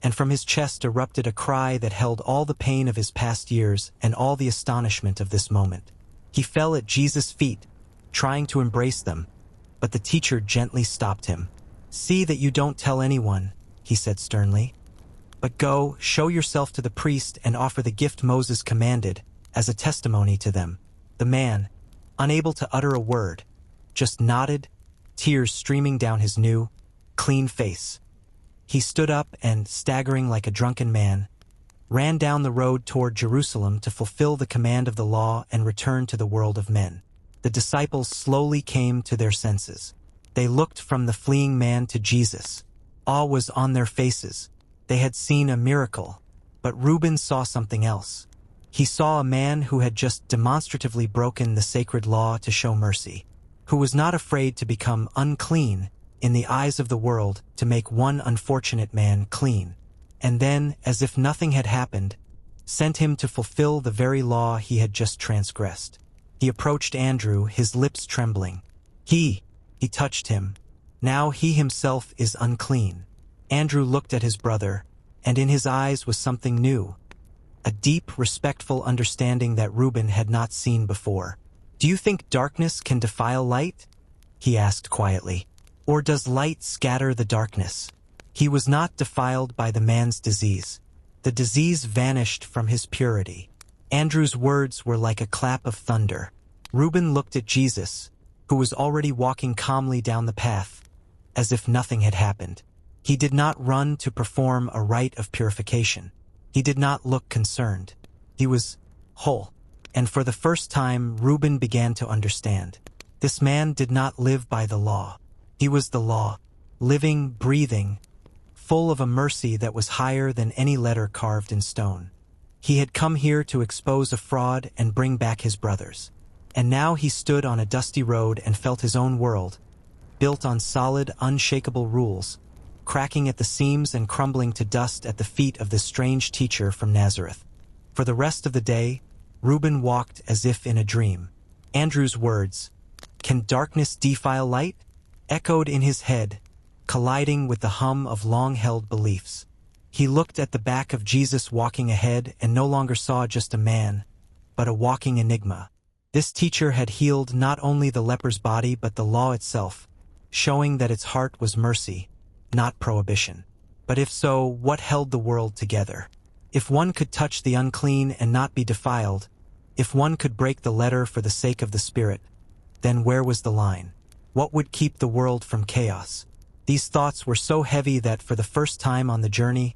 and from his chest erupted a cry that held all the pain of his past years and all the astonishment of this moment. He fell at Jesus' feet, trying to embrace them, but the teacher gently stopped him. "See that you don't tell anyone," he said sternly. "But go, show yourself to the priest and offer the gift Moses commanded as a testimony to them." The man, unable to utter a word, just nodded, tears streaming down his new, clean face. He stood up and, staggering like a drunken man, ran down the road toward Jerusalem to fulfill the command of the law and return to the world of men. The disciples slowly came to their senses. They looked from the fleeing man to Jesus. Awe was on their faces. They had seen a miracle, but Reuben saw something else. He saw a man who had just demonstratively broken the sacred law to show mercy, who was not afraid to become unclean in the eyes of the world to make one unfortunate man clean, and then, as if nothing had happened, sent him to fulfill the very law he had just transgressed. He approached Andrew, his lips trembling. He touched him. Now he himself is unclean. Andrew looked at his brother, and in his eyes was something new, a deep, respectful understanding that Reuben had not seen before. "Do you think darkness can defile light?" he asked quietly. "Or does light scatter the darkness?" He was not defiled by the man's disease. The disease vanished from his purity. Andrew's words were like a clap of thunder. Reuben looked at Jesus, who was already walking calmly down the path, as if nothing had happened. He did not run to perform a rite of purification. He did not look concerned. He was whole. And for the first time, Reuben began to understand. This man did not live by the law. He was the law, living, breathing, full of a mercy that was higher than any letter carved in stone. He had come here to expose a fraud and bring back his brothers. And now he stood on a dusty road and felt his own world, built on solid, unshakable rules, cracking at the seams and crumbling to dust at the feet of this strange teacher from Nazareth. For the rest of the day, Reuben walked as if in a dream. Andrew's words, "Can darkness defile light?" echoed in his head, colliding with the hum of long-held beliefs. He looked at the back of Jesus walking ahead and no longer saw just a man, but a walking enigma. This teacher had healed not only the leper's body but the law itself, showing that its heart was mercy, not prohibition. But if so, what held the world together? If one could touch the unclean and not be defiled, if one could break the letter for the sake of the Spirit, then where was the line? What would keep the world from chaos? These thoughts were so heavy that for the first time on the journey,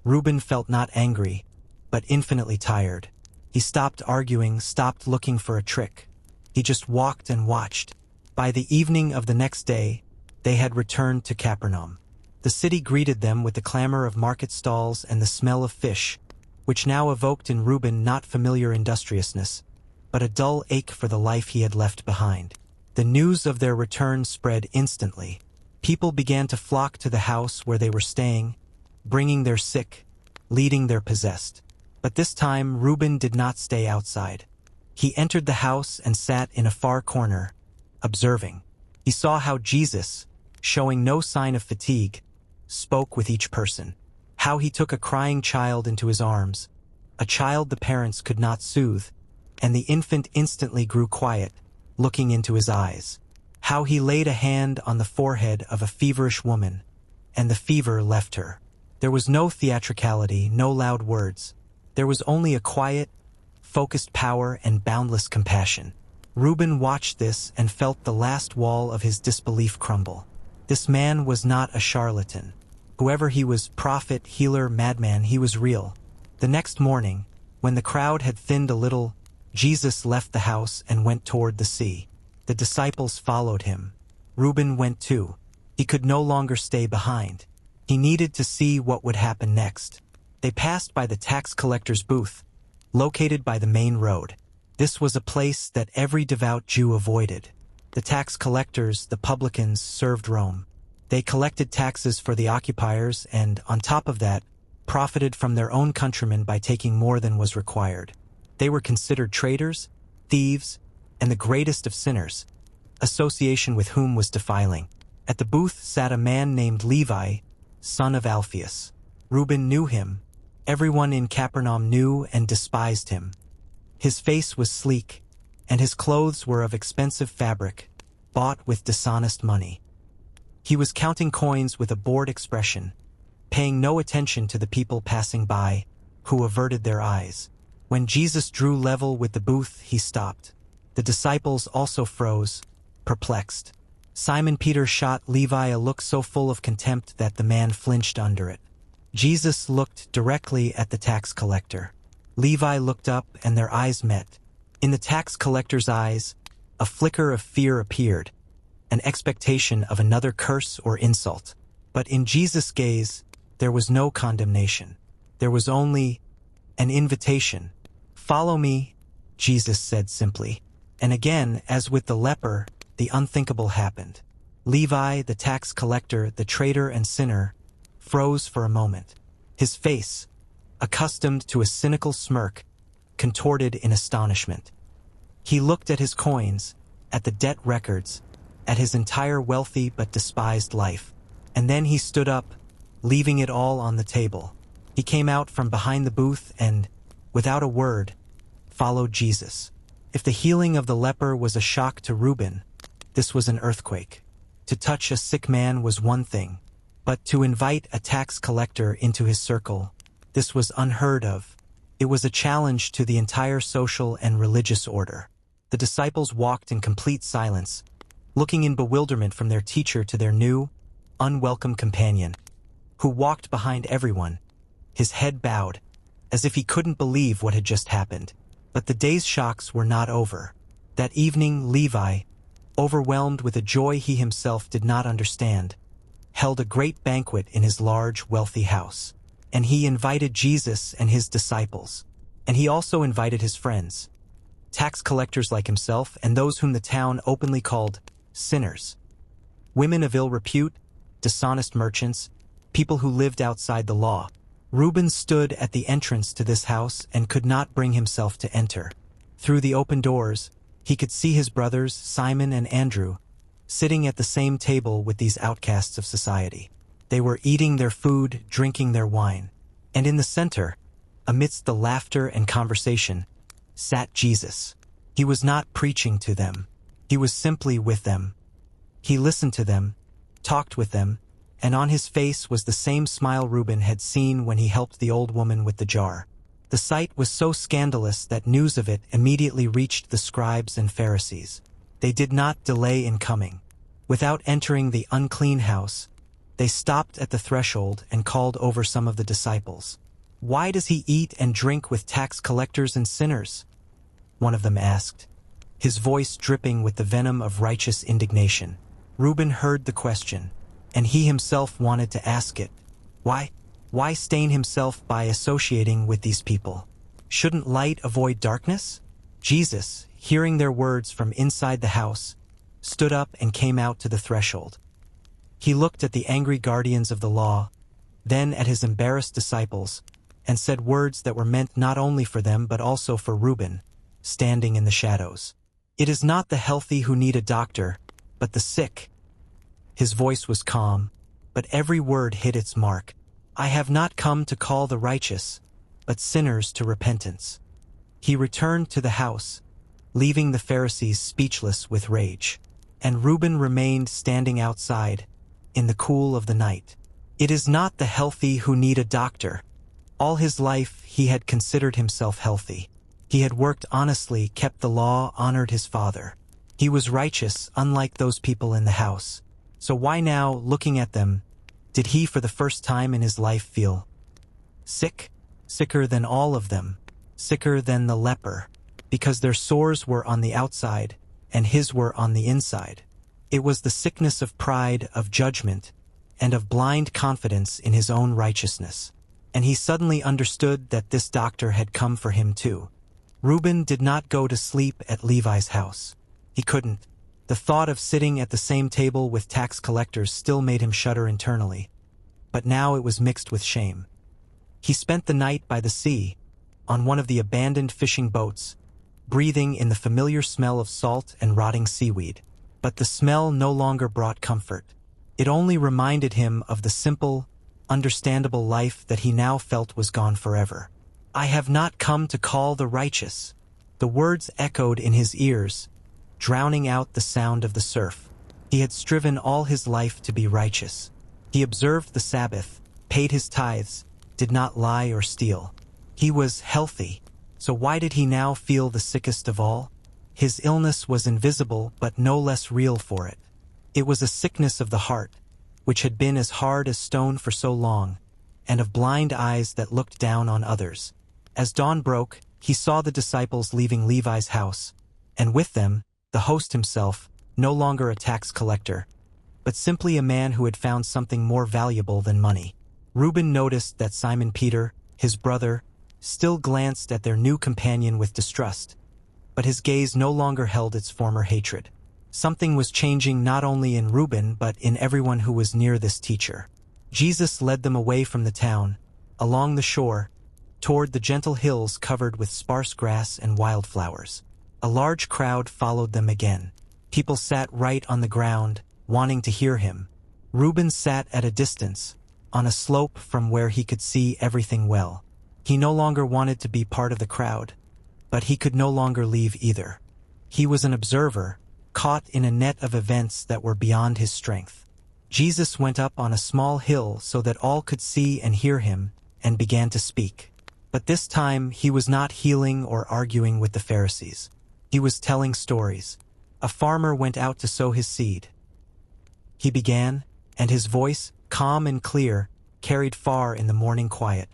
Reuben felt not angry, but infinitely tired. He stopped arguing, stopped looking for a trick. He just walked and watched. By the evening of the next day, they had returned to Capernaum. The city greeted them with the clamor of market stalls and the smell of fish, which now evoked in Reuben not familiar industriousness, but a dull ache for the life he had left behind. The news of their return spread instantly. People began to flock to the house where they were staying, bringing their sick, leading their possessed. But this time, Reuben did not stay outside. He entered the house and sat in a far corner, observing. He saw how Jesus, showing no sign of fatigue, spoke with each person. How he took a crying child into his arms, a child the parents could not soothe, and the infant instantly grew quiet, looking into his eyes. How he laid a hand on the forehead of a feverish woman, and the fever left her. There was no theatricality, no loud words. There was only a quiet, focused power and boundless compassion. Reuben watched this and felt the last wall of his disbelief crumble. This man was not a charlatan. Whoever he was, prophet, healer, madman, he was real. The next morning, when the crowd had thinned a little, Jesus left the house and went toward the sea. The disciples followed him. Reuben went too. He could no longer stay behind. He needed to see what would happen next. They passed by the tax collector's booth, located by the main road. This was a place that every devout Jew avoided. The tax collectors, the publicans, served Rome. They collected taxes for the occupiers and, on top of that, profited from their own countrymen by taking more than was required. They were considered traitors, thieves, and the greatest of sinners, association with whom was defiling. At the booth sat a man named Levi, son of Alphaeus. Reuben knew him. Everyone in Capernaum knew and despised him. His face was sleek, and his clothes were of expensive fabric, bought with dishonest money. He was counting coins with a bored expression, paying no attention to the people passing by, who averted their eyes. When Jesus drew level with the booth, he stopped. The disciples also froze, perplexed. Simon Peter shot Levi a look so full of contempt that the man flinched under it. Jesus looked directly at the tax collector. Levi looked up and their eyes met. In the tax collector's eyes, a flicker of fear appeared, an expectation of another curse or insult. But in Jesus' gaze, there was no condemnation. There was only an invitation. "Follow me," Jesus said simply. And again, as with the leper, the unthinkable happened. Levi, the tax collector, the traitor and sinner, froze for a moment. His face, accustomed to a cynical smirk, contorted in astonishment. He looked at his coins, at the debt records, at his entire wealthy but despised life. And then he stood up, leaving it all on the table. He came out from behind the booth and, without a word, followed Jesus. If the healing of the leper was a shock to Reuben, this was an earthquake. To touch a sick man was one thing, but to invite a tax collector into his circle, this was unheard of. It was a challenge to the entire social and religious order. The disciples walked in complete silence, looking in bewilderment from their teacher to their new, unwelcome companion, who walked behind everyone, his head bowed, as if he couldn't believe what had just happened. But the day's shocks were not over. That evening, Levi, overwhelmed with a joy he himself did not understand, held a great banquet in his large, wealthy house. And he invited Jesus and his disciples. And he also invited his friends, tax collectors like himself and those whom the town openly called sinners. Women of ill repute, dishonest merchants, people who lived outside the law. Reuben stood at the entrance to this house and could not bring himself to enter. Through the open doors, he could see his brothers, Simon and Andrew, sitting at the same table with these outcasts of society. They were eating their food, drinking their wine. And in the center, amidst the laughter and conversation, sat Jesus. He was not preaching to them. He was simply with them. He listened to them, talked with them, and on his face was the same smile Reuben had seen when he helped the old woman with the jar. The sight was so scandalous that news of it immediately reached the scribes and Pharisees. They did not delay in coming. Without entering the unclean house, they stopped at the threshold and called over some of the disciples. "Why does he eat and drink with tax collectors and sinners?" one of them asked, his voice dripping with the venom of righteous indignation. Reuben heard the question, and he himself wanted to ask it. Why stain himself by associating with these people? Shouldn't light avoid darkness? Jesus, hearing their words from inside the house, stood up and came out to the threshold. He looked at the angry guardians of the law, then at his embarrassed disciples, and said words that were meant not only for them but also for Reuben, standing in the shadows. "It is not the healthy who need a doctor, but the sick." His voice was calm, but every word hit its mark. "I have not come to call the righteous, but sinners to repentance." He returned to the house, leaving the Pharisees speechless with rage. And Reuben remained standing outside, in the cool of the night. It is not the healthy who need a doctor. All his life he had considered himself healthy. He had worked honestly, kept the law, honored his father. He was righteous, unlike those people in the house. So why now, looking at them, did he for the first time in his life feel sick? Sicker than all of them, sicker than the leper, because their sores were on the outside, and his were on the inside. It was the sickness of pride, of judgment, and of blind confidence in his own righteousness. And he suddenly understood that this doctor had come for him too. Reuben did not go to sleep at Levi's house. He couldn't. The thought of sitting at the same table with tax collectors still made him shudder internally. But now it was mixed with shame. He spent the night by the sea, on one of the abandoned fishing boats, breathing in the familiar smell of salt and rotting seaweed. But the smell no longer brought comfort. It only reminded him of the simple, understandable life that he now felt was gone forever. "I have not come to call the righteous." The words echoed in his ears, drowning out the sound of the surf. He had striven all his life to be righteous. He observed the Sabbath, paid his tithes, did not lie or steal. He was healthy, so why did he now feel the sickest of all? His illness was invisible but no less real for it. It was a sickness of the heart, which had been as hard as stone for so long, and of blind eyes that looked down on others. As dawn broke, he saw the disciples leaving Levi's house, and with them, the host himself, no longer a tax collector, but simply a man who had found something more valuable than money. Reuben noticed that Simon Peter, his brother, still glanced at their new companion with distrust, but his gaze no longer held its former hatred. Something was changing not only in Reuben but in everyone who was near this teacher. Jesus led them away from the town, along the shore, toward the gentle hills covered with sparse grass and wildflowers. A large crowd followed them again. People sat right on the ground, wanting to hear him. Reuben sat at a distance, on a slope from where he could see everything well. He no longer wanted to be part of the crowd, but he could no longer leave either. He was an observer, caught in a net of events that were beyond his strength. Jesus went up on a small hill so that all could see and hear him, and began to speak. But this time he was not healing or arguing with the Pharisees. He was telling stories. A farmer went out to sow his seed. He began, and his voice, calm and clear, carried far in the morning quiet.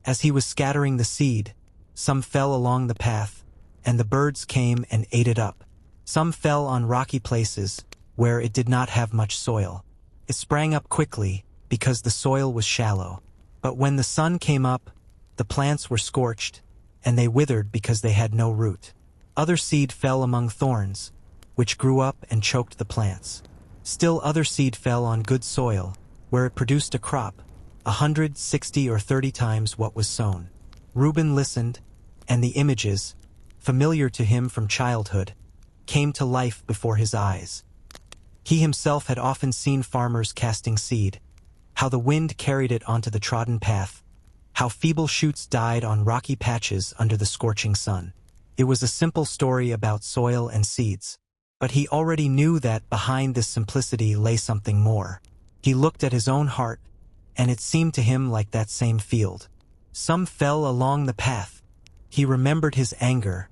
As he was scattering the seed, some fell along the path, and the birds came and ate it up. Some fell on rocky places, where it did not have much soil. It sprang up quickly, because the soil was shallow. But when the sun came up, the plants were scorched, and they withered because they had no root. Other seed fell among thorns, which grew up and choked the plants. Still other seed fell on good soil, where it produced a crop, 160 or 30 times what was sown. Reuben listened, and the images, familiar to him from childhood, came to life before his eyes. He himself had often seen farmers casting seed, how the wind carried it onto the trodden path, how feeble shoots died on rocky patches under the scorching sun. It was a simple story about soil and seeds, but he already knew that behind this simplicity lay something more. He looked at his own heart, and it seemed to him like that same field. Some fell along the path. He remembered his anger,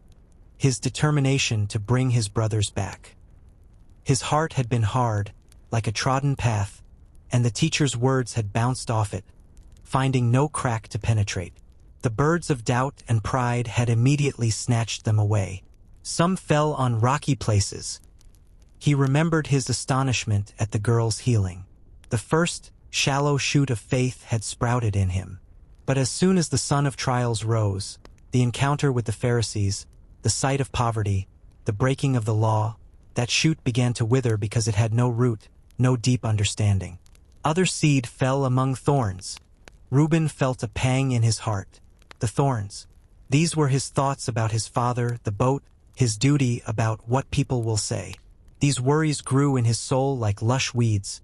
his determination to bring his brothers back. His heart had been hard, like a trodden path, and the teacher's words had bounced off it, finding no crack to penetrate. The birds of doubt and pride had immediately snatched them away. Some fell on rocky places. He remembered his astonishment at the girl's healing. The first shallow shoot of faith had sprouted in him. But as soon as the sun of trials rose, the encounter with the Pharisees, the sight of poverty, the breaking of the law, that shoot began to wither because it had no root, no deep understanding. Other seed fell among thorns. Reuben felt a pang in his heart. The thorns. These were his thoughts about his father, the boat, his duty, about what people will say. These worries grew in his soul like lush weeds,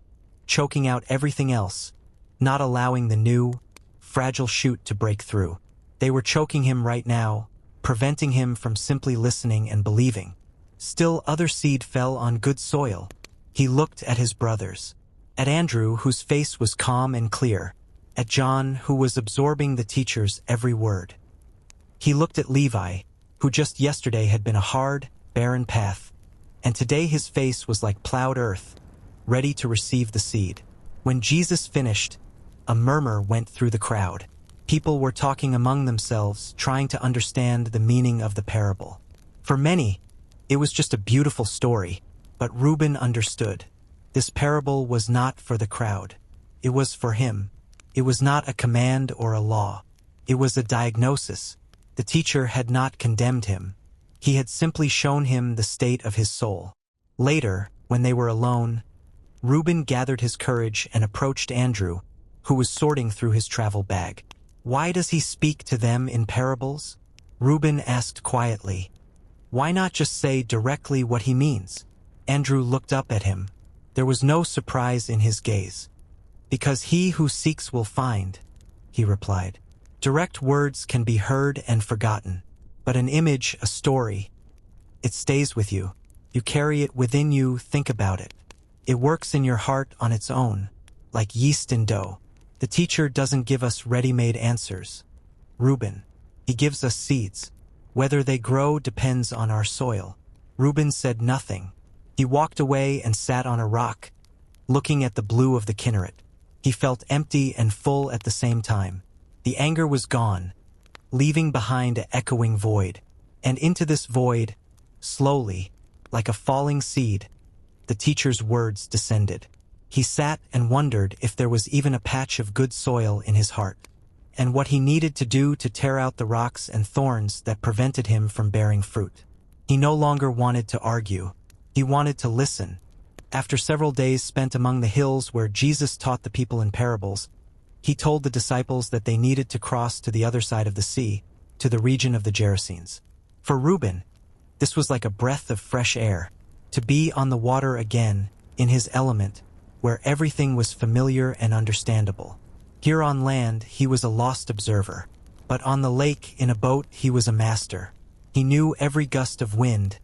choking out everything else, not allowing the new, fragile shoot to break through. They were choking him right now, preventing him from simply listening and believing. Still other seed fell on good soil. He looked at his brothers, at Andrew, whose face was calm and clear, at John, who was absorbing the teacher's every word. He looked at Levi, who just yesterday had been a hard, barren path, and today his face was like plowed earth, ready to receive the seed. When Jesus finished, a murmur went through the crowd. People were talking among themselves, trying to understand the meaning of the parable. For many, It was just a beautiful story, but Reuben understood. This parable was not for the crowd. It was for him. It was not a command or a law. It was a diagnosis. The teacher had not condemned him. He had simply shown him the state of his soul. Later, when they were alone, Reuben gathered his courage and approached Andrew, who was sorting through his travel bag. "Why does he speak to them in parables?" Reuben asked quietly. "Why not just say directly what he means?" Andrew looked up at him. There was no surprise in his gaze. "Because he who seeks will find," he replied. Direct words can be heard and forgotten, but an image, a story, it stays with you. You carry it within you, think about it. It works in your heart on its own, like yeast in dough. The teacher doesn't give us ready-made answers. Reuben, he gives us seeds. Whether they grow depends on our soil. Reuben said nothing. He walked away and sat on a rock, looking at the blue of the Kinneret. He felt empty and full at the same time. The anger was gone, leaving behind an echoing void. And into this void, slowly, like a falling seed, the teacher's words descended. He sat and wondered if there was even a patch of good soil in his heart, and what he needed to do to tear out the rocks and thorns that prevented him from bearing fruit. He no longer wanted to argue. He wanted to listen. After several days spent among the hills where Jesus taught the people in parables, he told the disciples that they needed to cross to the other side of the sea, to the region of the Gerasenes. For Reuben, this was like a breath of fresh air, to be on the water again, in his element, where everything was familiar and understandable. Here on land, he was a lost observer, but on the lake, in a boat, he was a master. He knew every gust of wind,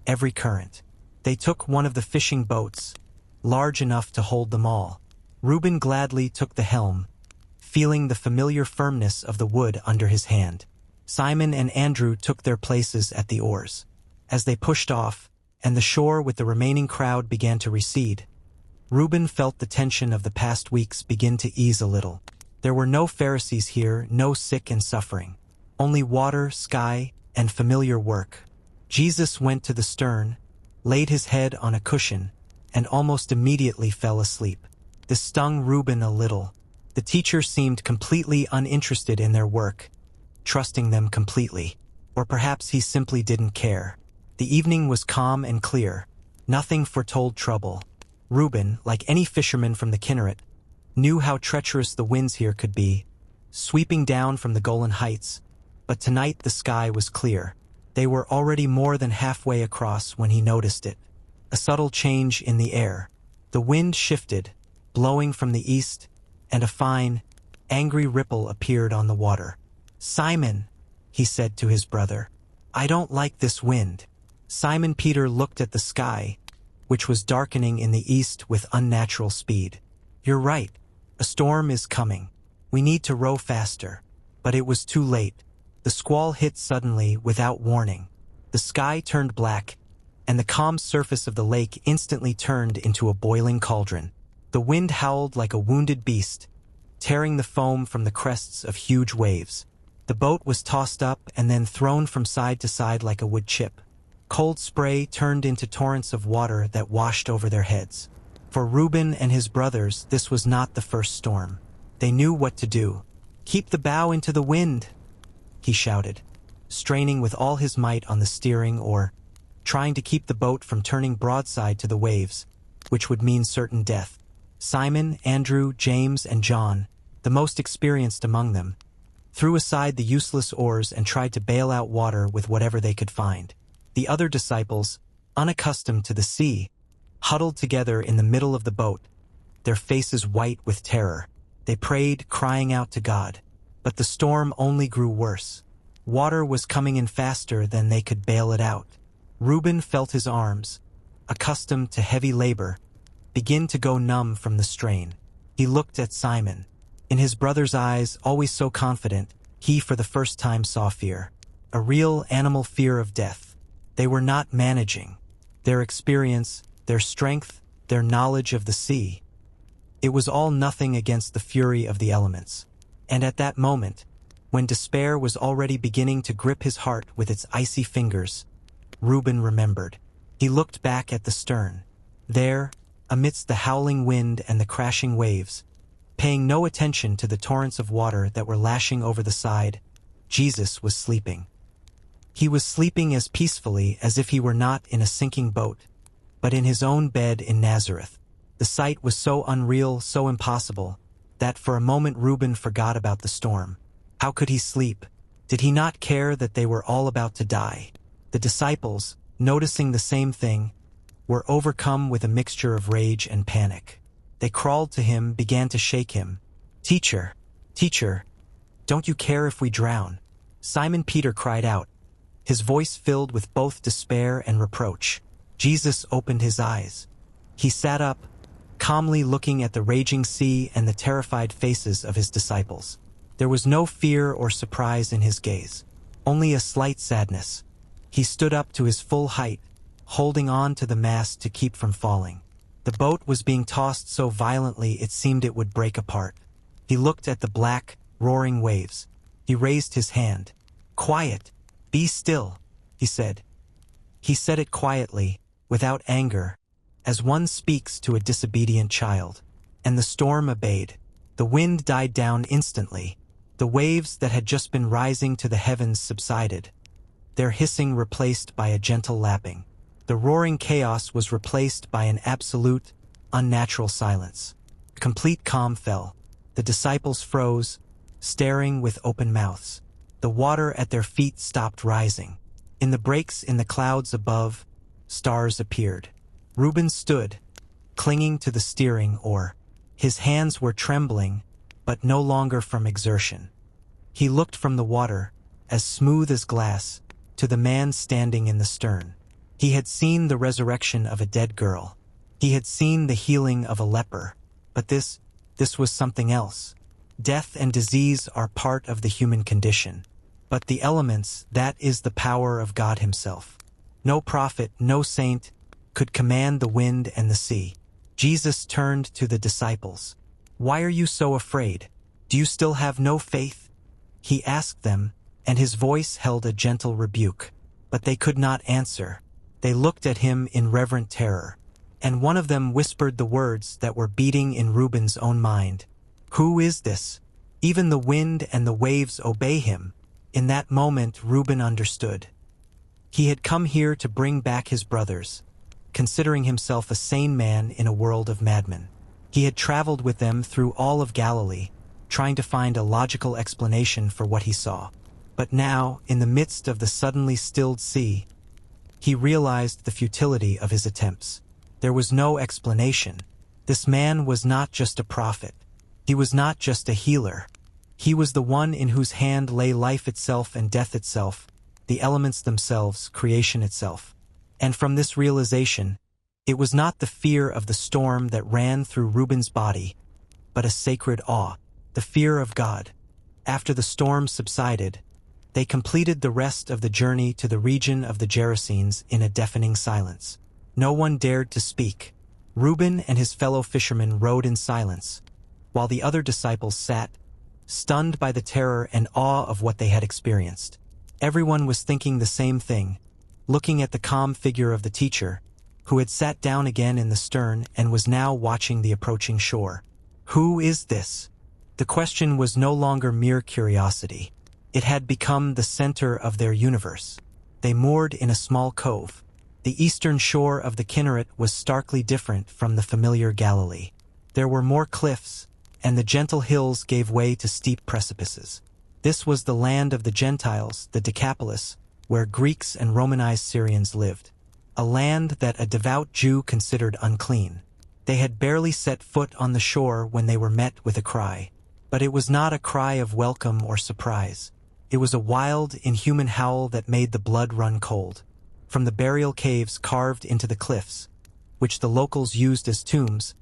every current. They took one of the fishing boats, large enough to hold them all. Reuben gladly took the helm, feeling the familiar firmness of the wood under his hand. Simon and Andrew took their places at the oars. As they pushed off, and the shore with the remaining crowd began to recede, Reuben felt the tension of the past weeks begin to ease a little. There were no Pharisees here, no sick and suffering. Only water, sky, and familiar work. Jesus went to the stern, laid his head on a cushion, and almost immediately fell asleep. This stung Reuben a little. The teacher seemed completely uninterested in their work, trusting them completely. Or perhaps he simply didn't care. The evening was calm and clear. Nothing foretold trouble. Reuben, like any fisherman from the Kinneret, knew how treacherous the winds here could be, sweeping down from the Golan Heights. But tonight the sky was clear. They were already more than halfway across when he noticed it. A subtle change in the air. The wind shifted, blowing from the east, and a fine, angry ripple appeared on the water. "Simon," he said to his brother, "I don't like this wind." Simon Peter looked at the sky, which was darkening in the east with unnatural speed. "You're right. A storm is coming. We need to row faster." But it was too late. The squall hit suddenly, without warning. The sky turned black, and the calm surface of the lake instantly turned into a boiling cauldron. The wind howled like a wounded beast, tearing the foam from the crests of huge waves. The boat was tossed up and then thrown from side to side like a wood chip. Cold spray turned into torrents of water that washed over their heads. For Reuben and his brothers, this was not the first storm. They knew what to do. "Keep the bow into the wind," he shouted, straining with all his might on the steering oar, trying to keep the boat from turning broadside to the waves, which would mean certain death. Simon, Andrew, James, and John, the most experienced among them, threw aside the useless oars and tried to bail out water with whatever they could find. The other disciples, unaccustomed to the sea, huddled together in the middle of the boat, their faces white with terror. They prayed, crying out to God. But the storm only grew worse. Water was coming in faster than they could bail it out. Reuben felt his arms, accustomed to heavy labor, begin to go numb from the strain. He looked at Simon. In his brother's eyes, always so confident, he for the first time saw fear. A real animal fear of death. They were not managing. Their experience, their strength, their knowledge of the sea. It was all nothing against the fury of the elements. And at that moment, when despair was already beginning to grip his heart with its icy fingers, Reuben remembered. He looked back at the stern. There, amidst the howling wind and the crashing waves, paying no attention to the torrents of water that were lashing over the side, Jesus was sleeping. He was sleeping as peacefully as if he were not in a sinking boat, but in his own bed in Nazareth. The sight was so unreal, so impossible, that for a moment Reuben forgot about the storm. How could he sleep? Did he not care that they were all about to die? The disciples, noticing the same thing, were overcome with a mixture of rage and panic. They crawled to him, began to shake him. "Teacher, teacher, don't you care if we drown?" Simon Peter cried out, his voice filled with both despair and reproach. Jesus opened his eyes. He sat up, calmly looking at the raging sea and the terrified faces of his disciples. There was no fear or surprise in his gaze, only a slight sadness. He stood up to his full height, holding on to the mast to keep from falling. The boat was being tossed so violently it seemed it would break apart. He looked at the black, roaring waves. He raised his hand. "Quiet! Be still," he said. He said it quietly, without anger, as one speaks to a disobedient child. And the storm abated. The wind died down instantly. The waves that had just been rising to the heavens subsided, their hissing replaced by a gentle lapping. The roaring chaos was replaced by an absolute, unnatural silence. Complete calm fell. The disciples froze, staring with open mouths. The water at their feet stopped rising. In the breaks in the clouds above, stars appeared. Reuben stood, clinging to the steering oar. His hands were trembling, but no longer from exertion. He looked from the water, as smooth as glass, to the man standing in the stern. He had seen the resurrection of a dead girl. He had seen the healing of a leper. But this was something else. Death and disease are part of the human condition. But the elements, that is the power of God himself. No prophet, no saint, could command the wind and the sea. Jesus turned to the disciples. "Why are you so afraid? Do you still have no faith?" He asked them, and his voice held a gentle rebuke. But they could not answer. They looked at him in reverent terror. And one of them whispered the words that were beating in Reuben's own mind. "Who is this? Even the wind and the waves obey him." In that moment, Reuben understood. He had come here to bring back his brothers, considering himself a sane man in a world of madmen. He had traveled with them through all of Galilee, trying to find a logical explanation for what he saw. But now, in the midst of the suddenly stilled sea, he realized the futility of his attempts. There was no explanation. This man was not just a prophet. He was not just a healer. He was the one in whose hand lay life itself and death itself, the elements themselves, creation itself. And from this realization, it was not the fear of the storm that ran through Reuben's body, but a sacred awe, the fear of God. After the storm subsided, they completed the rest of the journey to the region of the Gerasenes in a deafening silence. No one dared to speak. Reuben and his fellow fishermen rowed in silence, while the other disciples sat, stunned by the terror and awe of what they had experienced. Everyone was thinking the same thing, looking at the calm figure of the teacher, who had sat down again in the stern and was now watching the approaching shore. Who is this? The question was no longer mere curiosity. It had become the center of their universe. They moored in a small cove. The eastern shore of the Kinneret was starkly different from the familiar Galilee. There were more cliffs, and the gentle hills gave way to steep precipices. This was the land of the Gentiles, the Decapolis, where Greeks and Romanized Syrians lived. A land that a devout Jew considered unclean. They had barely set foot on the shore when they were met with a cry. But it was not a cry of welcome or surprise. It was a wild, inhuman howl that made the blood run cold. From the burial caves carved into the cliffs, which the locals used as tombs,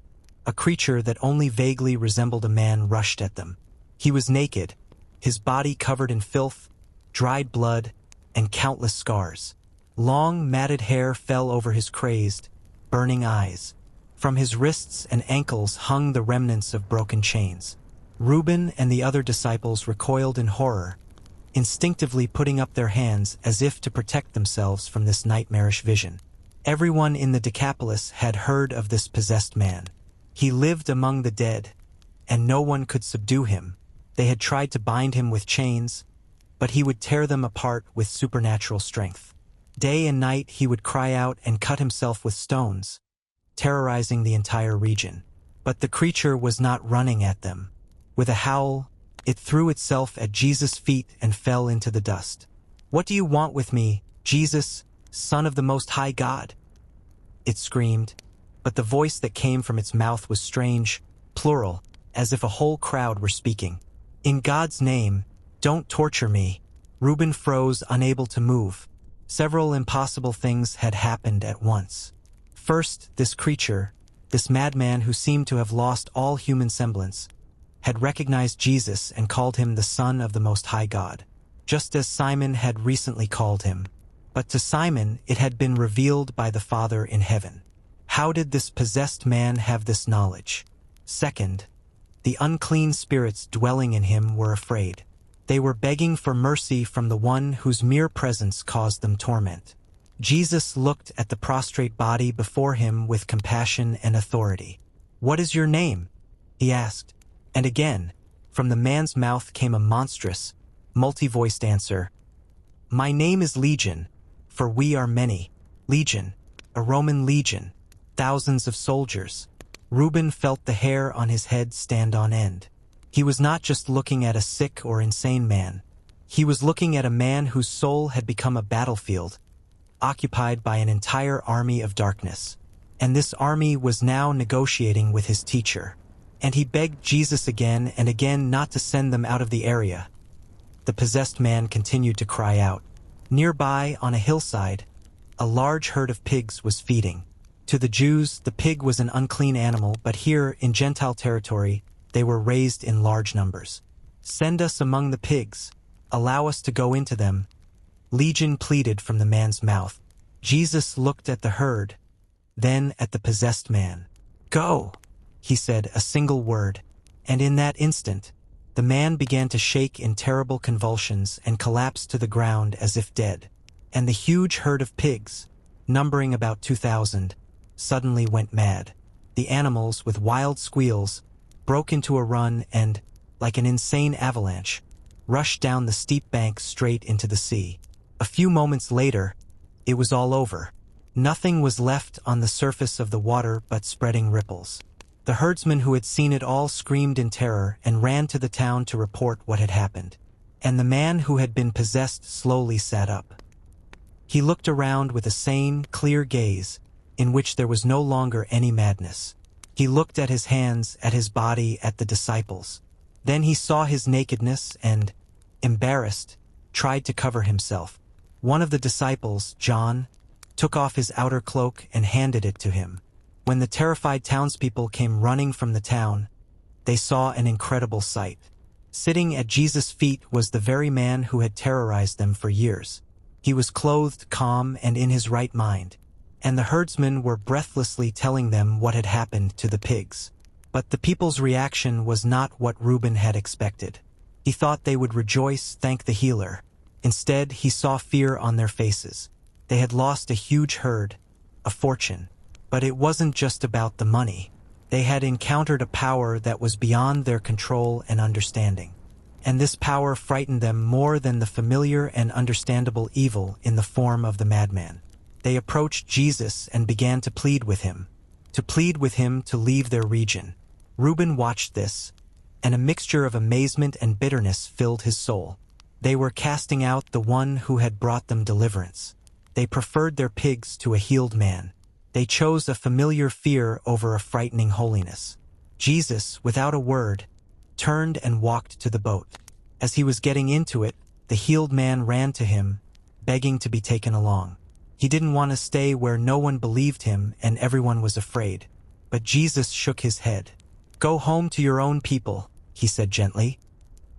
a creature that only vaguely resembled a man rushed at them. He was naked, his body covered in filth, dried blood, and countless scars. Long, matted hair fell over his crazed, burning eyes. From his wrists and ankles hung the remnants of broken chains. Reuben and the other disciples recoiled in horror, instinctively putting up their hands as if to protect themselves from this nightmarish vision. Everyone in the Decapolis had heard of this possessed man. He lived among the dead, and no one could subdue him. They had tried to bind him with chains, but he would tear them apart with supernatural strength. Day and night he would cry out and cut himself with stones, terrorizing the entire region. But the creature was not running at them. With a howl, it threw itself at Jesus' feet and fell into the dust. "What do you want with me, Jesus, Son of the Most High God?" it screamed, but the voice that came from its mouth was strange, plural, as if a whole crowd were speaking. "In God's name, don't torture me." Reuben froze, unable to move. Several impossible things had happened at once. First, this creature, this madman who seemed to have lost all human semblance, had recognized Jesus and called him the Son of the Most High God, just as Simon had recently called him. But to Simon it had been revealed by the Father in heaven. How did this possessed man have this knowledge? Second, the unclean spirits dwelling in him were afraid. They were begging for mercy from the one whose mere presence caused them torment. Jesus looked at the prostrate body before him with compassion and authority. "What is your name?" he asked. And again, from the man's mouth came a monstrous, multi-voiced answer. "My name is Legion, for we are many." Legion, a Roman legion, thousands of soldiers. Reuben felt the hair on his head stand on end. He was not just looking at a sick or insane man. He was looking at a man whose soul had become a battlefield, occupied by an entire army of darkness. And this army was now negotiating with his teacher. And he begged Jesus again and again not to send them out of the area. The possessed man continued to cry out. Nearby, on a hillside, a large herd of pigs was feeding. To the Jews, the pig was an unclean animal, but here, in Gentile territory, they were raised in large numbers. "Send us among the pigs. Allow us to go into them," Legion pleaded from the man's mouth. Jesus looked at the herd, then at the possessed man. "Go," he said, a single word, and in that instant, the man began to shake in terrible convulsions and collapsed to the ground as if dead. And the huge herd of pigs, numbering about 2,000, suddenly went mad. The animals, with wild squeals, broke into a run and, like an insane avalanche, rushed down the steep bank straight into the sea. A few moments later, it was all over. Nothing was left on the surface of the water but spreading ripples. The herdsman who had seen it all screamed in terror and ran to the town to report what had happened. And the man who had been possessed slowly sat up. He looked around with a sane, clear gaze, in which there was no longer any madness. He looked at his hands, at his body, at the disciples. Then he saw his nakedness and, embarrassed, tried to cover himself. One of the disciples, John, took off his outer cloak and handed it to him. When the terrified townspeople came running from the town, they saw an incredible sight. Sitting at Jesus' feet was the very man who had terrorized them for years. He was clothed, calm, and in his right mind, and the herdsmen were breathlessly telling them what had happened to the pigs. But the people's reaction was not what Reuben had expected. He thought they would rejoice, thank the healer. Instead, he saw fear on their faces. They had lost a huge herd, a fortune. But it wasn't just about the money. They had encountered a power that was beyond their control and understanding. And this power frightened them more than the familiar and understandable evil in the form of the madman. They approached Jesus and began to plead with him to leave their region. Reuben watched this, and a mixture of amazement and bitterness filled his soul. They were casting out the one who had brought them deliverance. They preferred their pigs to a healed man. They chose a familiar fear over a frightening holiness. Jesus, without a word, turned and walked to the boat. As he was getting into it, the healed man ran to him, begging to be taken along. He didn't want to stay where no one believed him and everyone was afraid. But Jesus shook his head. "Go home to your own people," he said gently,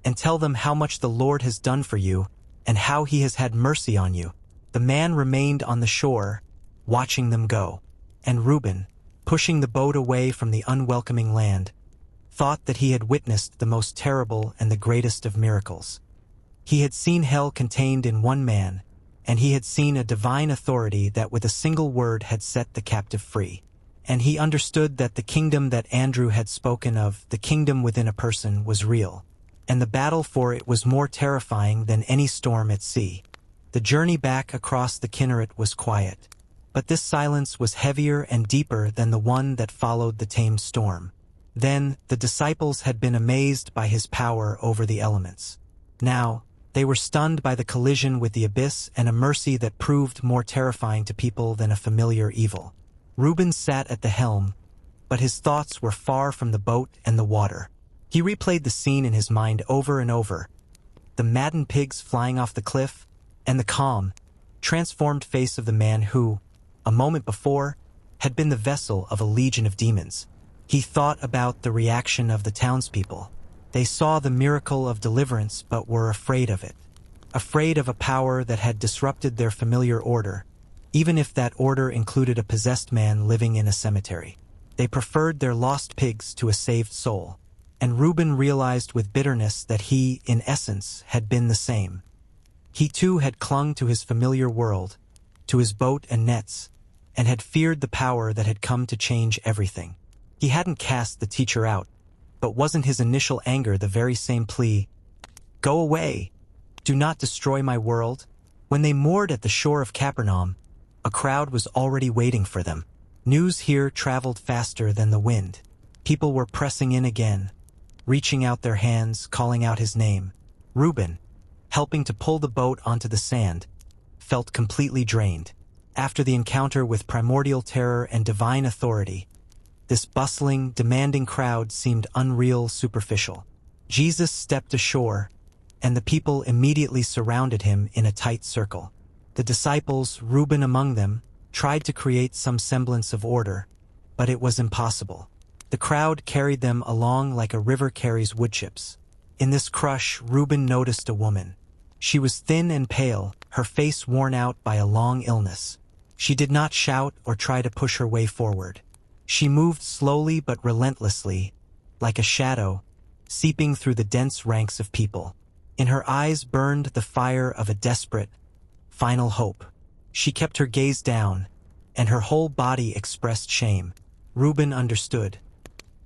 "and tell them how much the Lord has done for you and how he has had mercy on you." The man remained on the shore, watching them go, and Reuben, pushing the boat away from the unwelcoming land, thought that he had witnessed the most terrible and the greatest of miracles. He had seen hell contained in one man, and he had seen a divine authority that with a single word had set the captive free. And he understood that the kingdom that Andrew had spoken of, the kingdom within a person, was real, and the battle for it was more terrifying than any storm at sea. The journey back across the Kinneret was quiet, but this silence was heavier and deeper than the one that followed the tamed storm. Then, the disciples had been amazed by his power over the elements. Now, they were stunned by the collision with the abyss and a mercy that proved more terrifying to people than a familiar evil. Reuben sat at the helm, but his thoughts were far from the boat and the water. He replayed the scene in his mind over and over. The maddened pigs flying off the cliff, and the calm, transformed face of the man who, a moment before, had been the vessel of a legion of demons. He thought about the reaction of the townspeople. They saw the miracle of deliverance but were afraid of it. Afraid of a power that had disrupted their familiar order, even if that order included a possessed man living in a cemetery. They preferred their lost pigs to a saved soul. And Reuben realized with bitterness that he, in essence, had been the same. He too had clung to his familiar world, to his boat and nets, and had feared the power that had come to change everything. He hadn't cast the teacher out, but wasn't his initial anger the very same plea? Go away! Do not destroy my world. When they moored at the shore of Capernaum, a crowd was already waiting for them. News here traveled faster than the wind. People were pressing in again, reaching out their hands, calling out his name. Reuben, helping to pull the boat onto the sand, felt completely drained. After the encounter with primordial terror and divine authority, this bustling, demanding crowd seemed unreal, superficial. Jesus stepped ashore, and the people immediately surrounded him in a tight circle. The disciples, Reuben among them, tried to create some semblance of order, but it was impossible. The crowd carried them along like a river carries wood chips. In this crush, Reuben noticed a woman. She was thin and pale, her face worn out by a long illness. She did not shout or try to push her way forward. She moved slowly but relentlessly, like a shadow, seeping through the dense ranks of people. In her eyes burned the fire of a desperate, final hope. She kept her gaze down, and her whole body expressed shame. Reuben understood.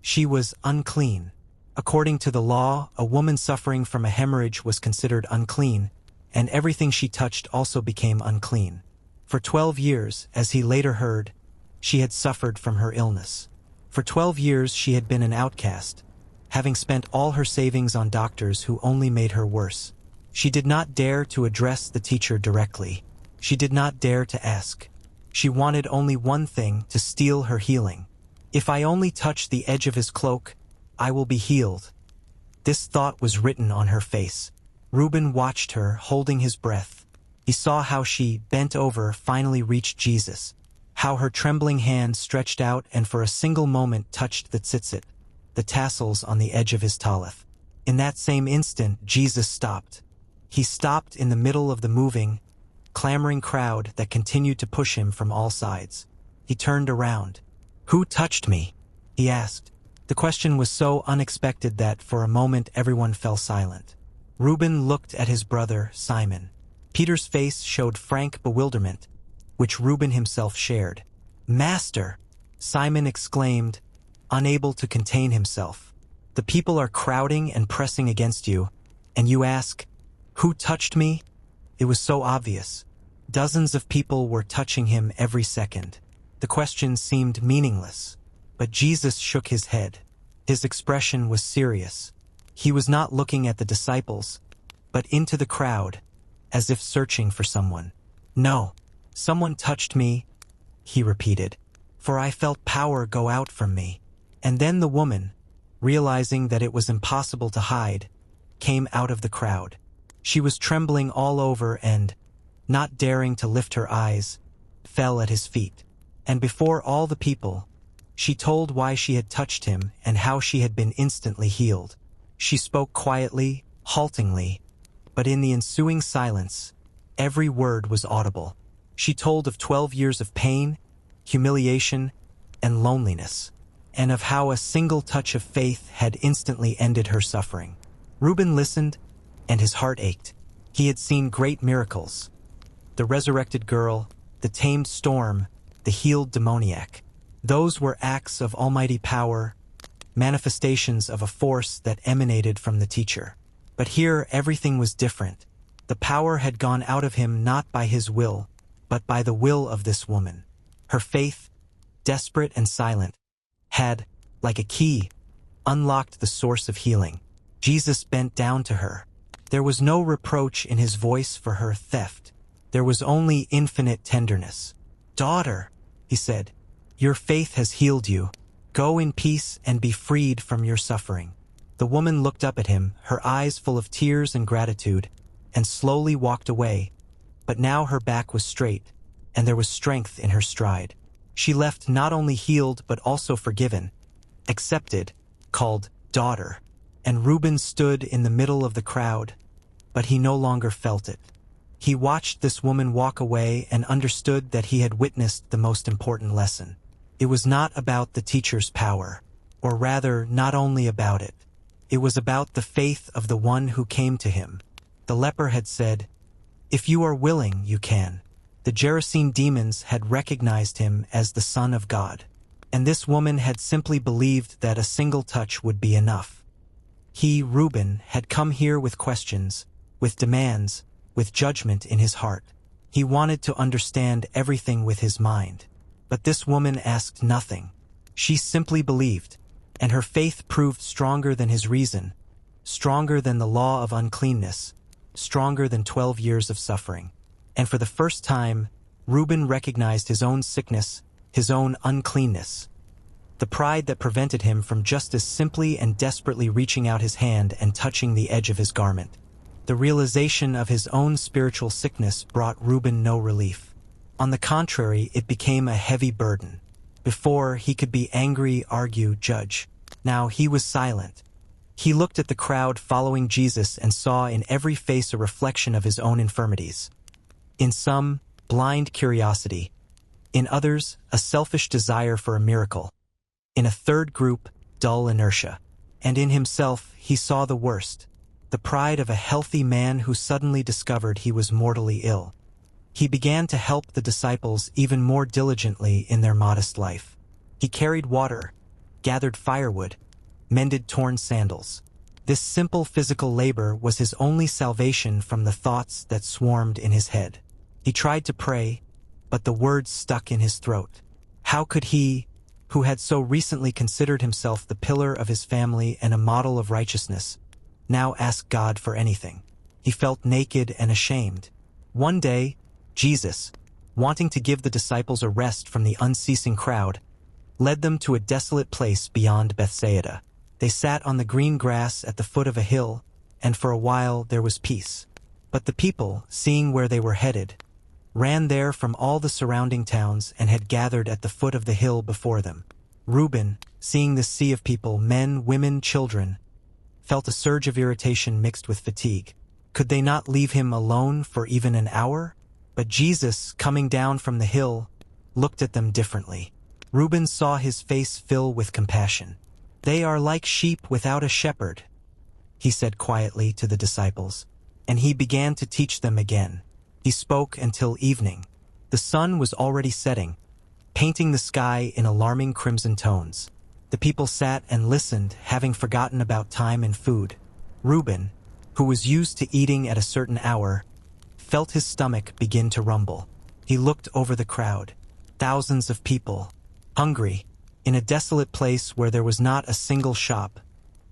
She was unclean. According to the law, a woman suffering from a hemorrhage was considered unclean, and everything she touched also became unclean. For 12 years, as he later heard, she had suffered from her illness. For 12 years she had been an outcast, having spent all her savings on doctors who only made her worse. She did not dare to address the teacher directly. She did not dare to ask. She wanted only one thing: to steal her healing. If I only touch the edge of his cloak, I will be healed. This thought was written on her face. Reuben watched her, holding his breath. He saw how she, bent over, finally reached Jesus, how her trembling hand stretched out and for a single moment touched the tzitzit, the tassels on the edge of his talith. In that same instant, Jesus stopped. He stopped in the middle of the moving, clamoring crowd that continued to push him from all sides. He turned around. "Who touched me?" he asked. The question was so unexpected that, for a moment, everyone fell silent. Reuben looked at his brother, Simon. Peter's face showed frank bewilderment, which Reuben himself shared. "Master!" Simon exclaimed, unable to contain himself. "The people are crowding and pressing against you, and you ask, 'Who touched me?'" It was so obvious. Dozens of people were touching him every second. The question seemed meaningless, but Jesus shook his head. His expression was serious. He was not looking at the disciples, but into the crowd, as if searching for someone. "No, someone touched me," he repeated, "for I felt power go out from me." And then the woman, realizing that it was impossible to hide, came out of the crowd. She was trembling all over and, not daring to lift her eyes, fell at his feet. And before all the people, she told why she had touched him and how she had been instantly healed. She spoke quietly, haltingly, but in the ensuing silence, every word was audible. She told of 12 years of pain, humiliation, and loneliness, and of how a single touch of faith had instantly ended her suffering. Reuben listened, and his heart ached. He had seen great miracles. The resurrected girl, the tamed storm, the healed demoniac. Those were acts of almighty power, manifestations of a force that emanated from the teacher. But here everything was different. The power had gone out of him not by his will, but by the will of this woman. Her faith, desperate and silent, had, like a key, unlocked the source of healing. Jesus bent down to her. There was no reproach in his voice for her theft. There was only infinite tenderness. "Daughter," he said, "your faith has healed you. Go in peace and be freed from your suffering." The woman looked up at him, her eyes full of tears and gratitude, and slowly walked away. But now her back was straight, and there was strength in her stride. She left not only healed but also forgiven, accepted, called daughter. And Reuben stood in the middle of the crowd, but he no longer felt it. He watched this woman walk away and understood that he had witnessed the most important lesson. It was not about the teacher's power, or rather, not only about it. It was about the faith of the one who came to him. The leper had said, "If you are willing, you can." The Gerasene demons had recognized him as the Son of God, and this woman had simply believed that a single touch would be enough. He, Reuben, had come here with questions, with demands, with judgment in his heart. He wanted to understand everything with his mind. But this woman asked nothing. She simply believed, and her faith proved stronger than his reason, stronger than the law of uncleanness, stronger than 12 years of suffering. And for the first time, Reuben recognized his own sickness, his own uncleanness. The pride that prevented him from just as simply and desperately reaching out his hand and touching the edge of his garment. The realization of his own spiritual sickness brought Reuben no relief. On the contrary, it became a heavy burden. Before, he could be angry, argue, judge. Now he was silent. He looked at the crowd following Jesus and saw in every face a reflection of his own infirmities. In some, blind curiosity. In others, a selfish desire for a miracle. In a third group, dull inertia. And in himself, he saw the worst, the pride of a healthy man who suddenly discovered he was mortally ill. He began to help the disciples even more diligently in their modest life. He carried water, gathered firewood, mended torn sandals. This simple physical labor was his only salvation from the thoughts that swarmed in his head. He tried to pray, but the words stuck in his throat. How could he, who had so recently considered himself the pillar of his family and a model of righteousness, now ask God for anything? He felt naked and ashamed. One day, Jesus, wanting to give the disciples a rest from the unceasing crowd, led them to a desolate place beyond Bethsaida. They sat on the green grass at the foot of a hill, and for a while there was peace. But the people, seeing where they were headed, ran there from all the surrounding towns and had gathered at the foot of the hill before them. Reuben, seeing this sea of people, men, women, children, felt a surge of irritation mixed with fatigue. Could they not leave him alone for even an hour? But Jesus, coming down from the hill, looked at them differently. Reuben saw his face fill with compassion. "They are like sheep without a shepherd," he said quietly to the disciples, and he began to teach them again. He spoke until evening. The sun was already setting, painting the sky in alarming crimson tones. The people sat and listened, having forgotten about time and food. Reuben, who was used to eating at a certain hour, felt his stomach begin to rumble. He looked over the crowd. Thousands of people, hungry, in a desolate place where there was not a single shop,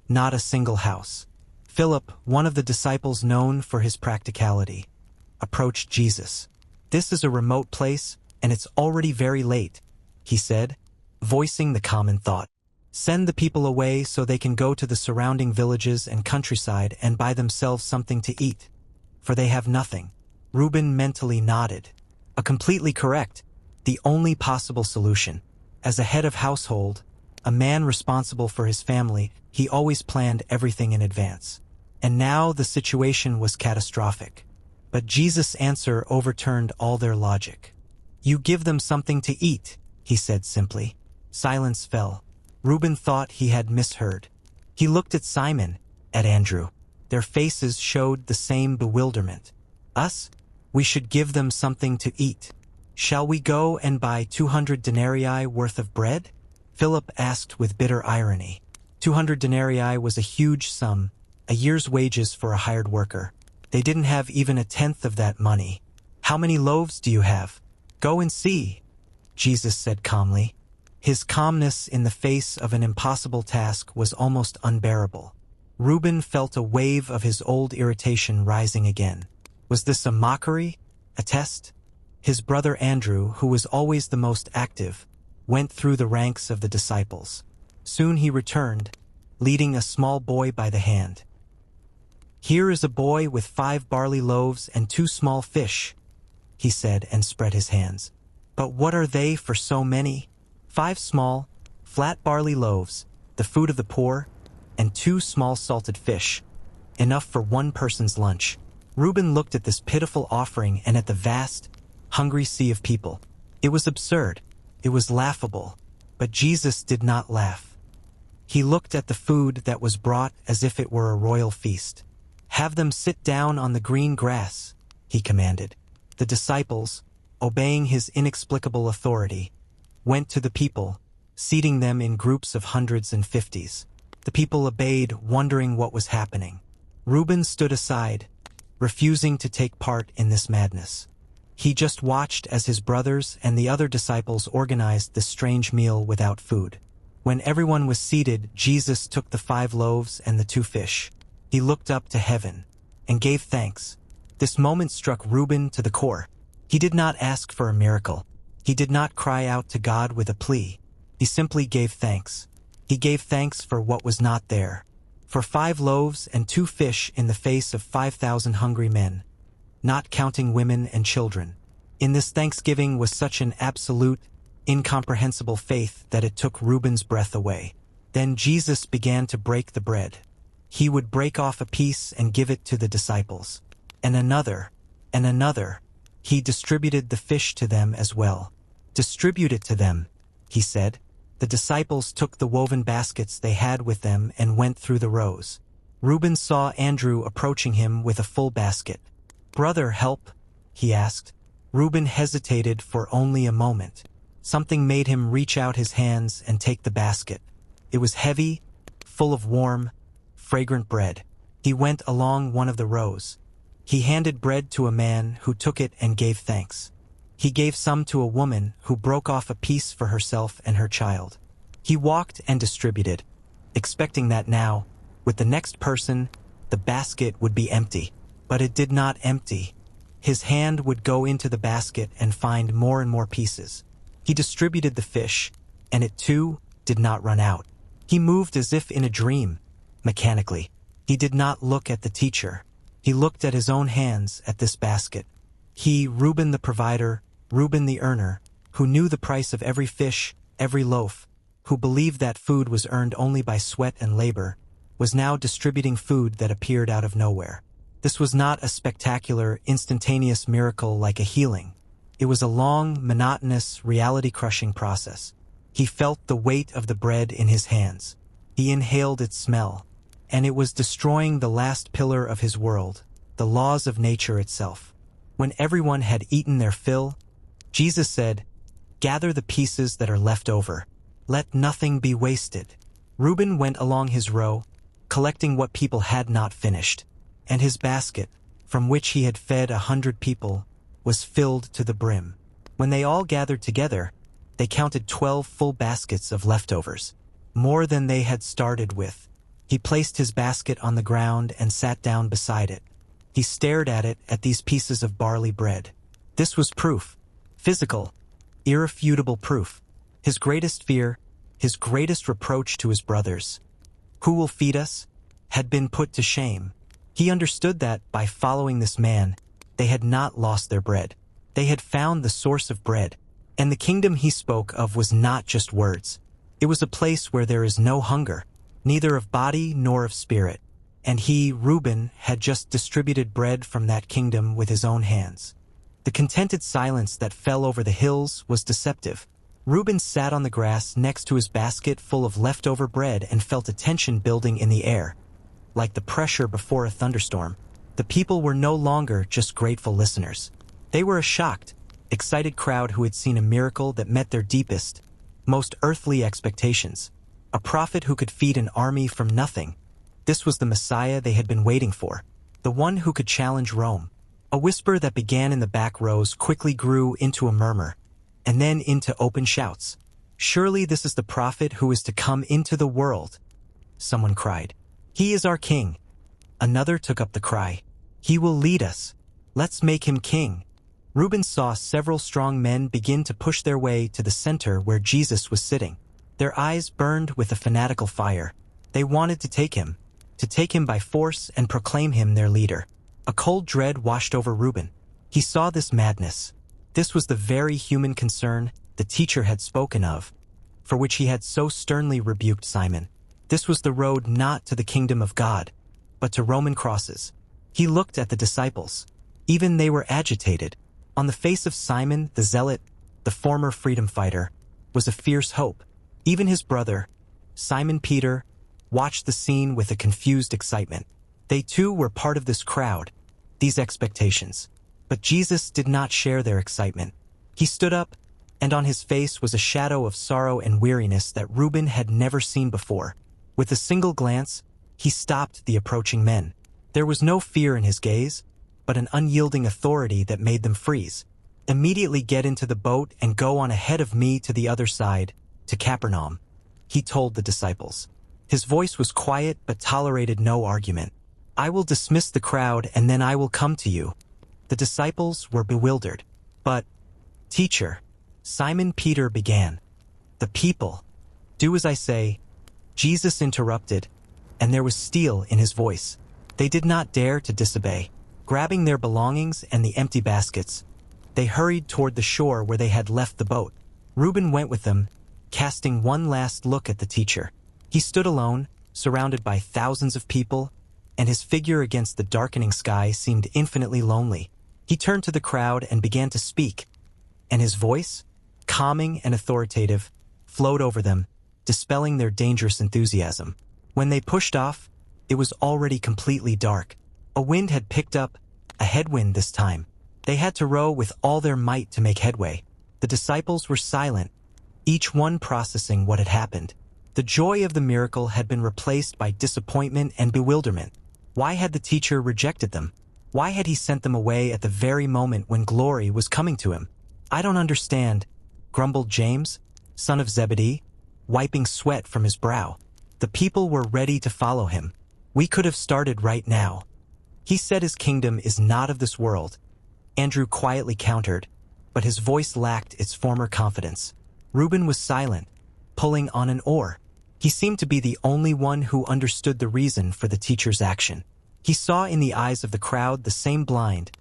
not a single house. Philip, one of the disciples known for his practicality, approached Jesus. "This is a remote place, and it's already very late," he said, voicing the common thought. "Send the people away so they can go to the surrounding villages and countryside and buy themselves something to eat, for they have nothing." Reuben mentally nodded. Completely correct. The only possible solution. As a head of household, a man responsible for his family, he always planned everything in advance. And now the situation was catastrophic. But Jesus' answer overturned all their logic. "You give them something to eat," he said simply. Silence fell. Reuben thought he had misheard. He looked at Simon, at Andrew. Their faces showed the same bewilderment. Us? We should give them something to eat. Shall we go and buy 200 denarii worth of bread? Philip asked with bitter irony. 200 denarii was a huge sum, a year's wages for a hired worker. They didn't have even a tenth of that money. How many loaves do you have? Go and see, Jesus said calmly. His calmness in the face of an impossible task was almost unbearable. Reuben felt a wave of his old irritation rising again. Was this a mockery? A test? His brother Andrew, who was always the most active, went through the ranks of the disciples. Soon he returned, leading a small boy by the hand. "Here is a boy with 5 barley loaves and 2 small fish," he said and spread his hands. "But what are they for so many? 5 small, flat barley loaves, the food of the poor, and 2 small salted fish, enough for one person's lunch." Reuben looked at this pitiful offering and at the vast, hungry sea of people. It was absurd. It was laughable. But Jesus did not laugh. He looked at the food that was brought as if it were a royal feast. "Have them sit down on the green grass," he commanded. The disciples, obeying his inexplicable authority, went to the people, seating them in groups of hundreds and fifties. The people obeyed, wondering what was happening. Reuben stood aside, refusing to take part in this madness. He just watched as his brothers and the other disciples organized this strange meal without food. When everyone was seated, Jesus took the 5 loaves and the 2 fish. He looked up to heaven and gave thanks. This moment struck Reuben to the core. He did not ask for a miracle. He did not cry out to God with a plea. He simply gave thanks. He gave thanks for what was not there. For 5 loaves and 2 fish in the face of 5,000 hungry men, not counting women and children. In this thanksgiving was such an absolute, incomprehensible faith that it took Reuben's breath away. Then Jesus began to break the bread. He would break off a piece and give it to the disciples. And another, and another. He distributed the fish to them as well. "Distribute it to them," he said. The disciples took the woven baskets they had with them and went through the rows. Reuben saw Andrew approaching him with a full basket. "Brother, help," he asked. Reuben hesitated for only a moment. Something made him reach out his hands and take the basket. It was heavy, full of warm, fragrant bread. He went along one of the rows. He handed bread to a man who took it and gave thanks. He gave some to a woman who broke off a piece for herself and her child. He walked and distributed, expecting that now, with the next person, the basket would be empty. But it did not empty. His hand would go into the basket and find more and more pieces. He distributed the fish, and it too did not run out. He moved as if in a dream, mechanically. He did not look at the teacher. He looked at his own hands at this basket. He, Reuben the provider, Reuben the earner, who knew the price of every fish, every loaf, who believed that food was earned only by sweat and labor, was now distributing food that appeared out of nowhere. This was not a spectacular, instantaneous miracle like a healing. It was a long, monotonous, reality-crushing process. He felt the weight of the bread in his hands. He inhaled its smell, and it was destroying the last pillar of his world, the laws of nature itself. When everyone had eaten their fill, Jesus said, "Gather the pieces that are left over. Let nothing be wasted." Reuben went along his row, collecting what people had not finished, and his basket, from which he had fed 100 people, was filled to the brim. When they all gathered together, they counted 12 full baskets of leftovers, more than they had started with. He placed his basket on the ground and sat down beside it. He stared at it, at these pieces of barley bread. This was proof. Physical, irrefutable proof. His greatest fear, his greatest reproach to his brothers, "Who will feed us?" had been put to shame. He understood that, by following this man, they had not lost their bread. They had found the source of bread. And the kingdom he spoke of was not just words. It was a place where there is no hunger, neither of body nor of spirit. And he, Reuben, had just distributed bread from that kingdom with his own hands. The contented silence that fell over the hills was deceptive. Reuben sat on the grass next to his basket full of leftover bread and felt a tension building in the air. like the pressure before a thunderstorm. The people were no longer just grateful listeners. They were a shocked, excited crowd who had seen a miracle that met their deepest, most earthly expectations. A prophet who could feed an army from nothing. This was the Messiah they had been waiting for, the one who could challenge Rome. A whisper that began in the back rows quickly grew into a murmur, and then into open shouts. "Surely this is the prophet who is to come into the world," someone cried. "He is our king." Another took up the cry. "He will lead us. Let's make him king." Reuben saw several strong men begin to push their way to the center where Jesus was sitting. Their eyes burned with a fanatical fire. They wanted to take him by force and proclaim him their leader. A cold dread washed over Reuben. He saw this madness. This was the very human concern the teacher had spoken of, for which he had so sternly rebuked Simon. This was the road not to the kingdom of God, but to Roman crosses. He looked at the disciples. Even they were agitated. On the face of Simon, the zealot, the former freedom fighter, was a fierce hope. Even his brother, Simon Peter, watched the scene with a confused excitement. They too were part of this crowd, these expectations. But Jesus did not share their excitement. He stood up, and on his face was a shadow of sorrow and weariness that Reuben had never seen before. With a single glance, he stopped the approaching men. There was no fear in his gaze, but an unyielding authority that made them freeze. "Immediately get into the boat and go on ahead of me to the other side, to Capernaum," he told the disciples. His voice was quiet but tolerated no argument. "I will dismiss the crowd and then I will come to you." The disciples were bewildered. "But, teacher," Simon Peter began. "The people. Do as I say." Jesus interrupted, and there was steel in his voice. They did not dare to disobey. Grabbing their belongings and the empty baskets, they hurried toward the shore where they had left the boat. Reuben went with them, casting one last look at the teacher. He stood alone, surrounded by thousands of people, and his figure against the darkening sky seemed infinitely lonely. He turned to the crowd and began to speak, and his voice, calming and authoritative, flowed over them, dispelling their dangerous enthusiasm. When they pushed off, it was already completely dark. A wind had picked up, a headwind this time. They had to row with all their might to make headway. The disciples were silent, each one processing what had happened. The joy of the miracle had been replaced by disappointment and bewilderment. Why had the teacher rejected them? Why had he sent them away at the very moment when glory was coming to him? "I don't understand," grumbled James, son of Zebedee, wiping sweat from his brow. The people were ready to follow him. "We could have started right now." "He said his kingdom is not of this world," Andrew quietly countered, but his voice lacked its former confidence. Reuben was silent, pulling on an oar. He seemed to be the only one who understood the reason for the teacher's action. He saw in the eyes of the crowd the same blind,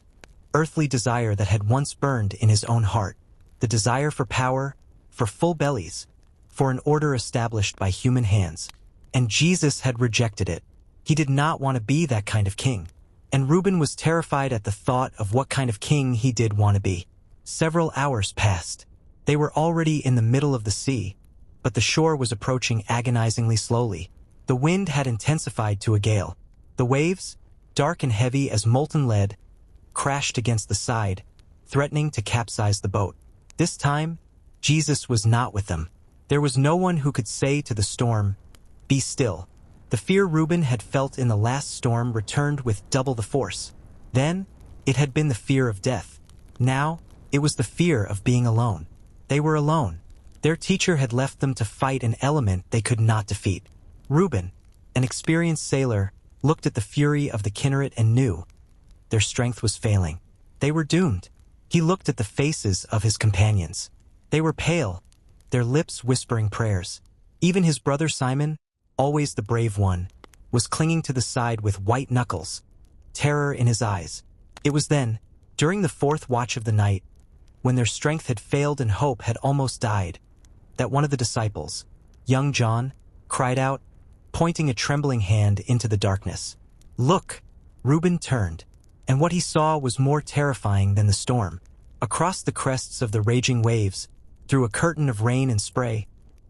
earthly desire that had once burned in his own heart. The desire for power, for full bellies, for an order established by human hands. And Jesus had rejected it. He did not want to be that kind of king. And Reuben was terrified at the thought of what kind of king he did want to be. Several hours passed. They were already in the middle of the sea, but the shore was approaching agonizingly slowly. The wind had intensified to a gale. The waves, dark and heavy as molten lead, crashed against the side, threatening to capsize the boat. This time, Jesus was not with them. There was no one who could say to the storm, "Be still." The fear Reuben had felt in the last storm returned with double the force. Then, it had been the fear of death. Now, it was the fear of being alone. They were alone. Their teacher had left them to fight an element they could not defeat. Reuben, an experienced sailor, looked at the fury of the Kinneret and knew their strength was failing. They were doomed. He looked at the faces of his companions. They were pale, their lips whispering prayers. Even his brother Simon, always the brave one, was clinging to the side with white knuckles, terror in his eyes. It was then, during the fourth watch of the night, when their strength had failed and hope had almost died, that one of the disciples, young John, cried out, pointing a trembling hand into the darkness. "Look!" Reuben turned, and what he saw was more terrifying than the storm. Across the crests of the raging waves, through a curtain of rain and spray,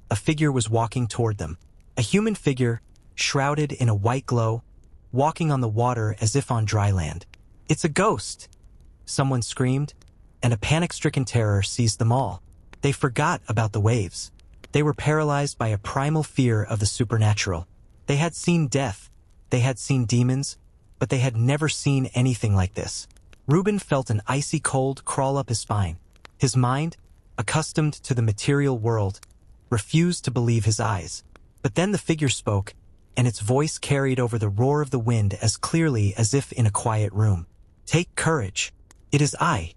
a figure was walking toward them. A human figure, shrouded in a white glow, walking on the water as if on dry land. "It's a ghost!" someone screamed, and a panic-stricken terror seized them all. They forgot about the waves. They were paralyzed by a primal fear of the supernatural. They had seen death, they had seen demons, but they had never seen anything like this. Reuben felt an icy cold crawl up his spine. His mind, accustomed to the material world, refused to believe his eyes. But then the figure spoke, and its voice carried over the roar of the wind as clearly as if in a quiet room. "Take courage. It is I.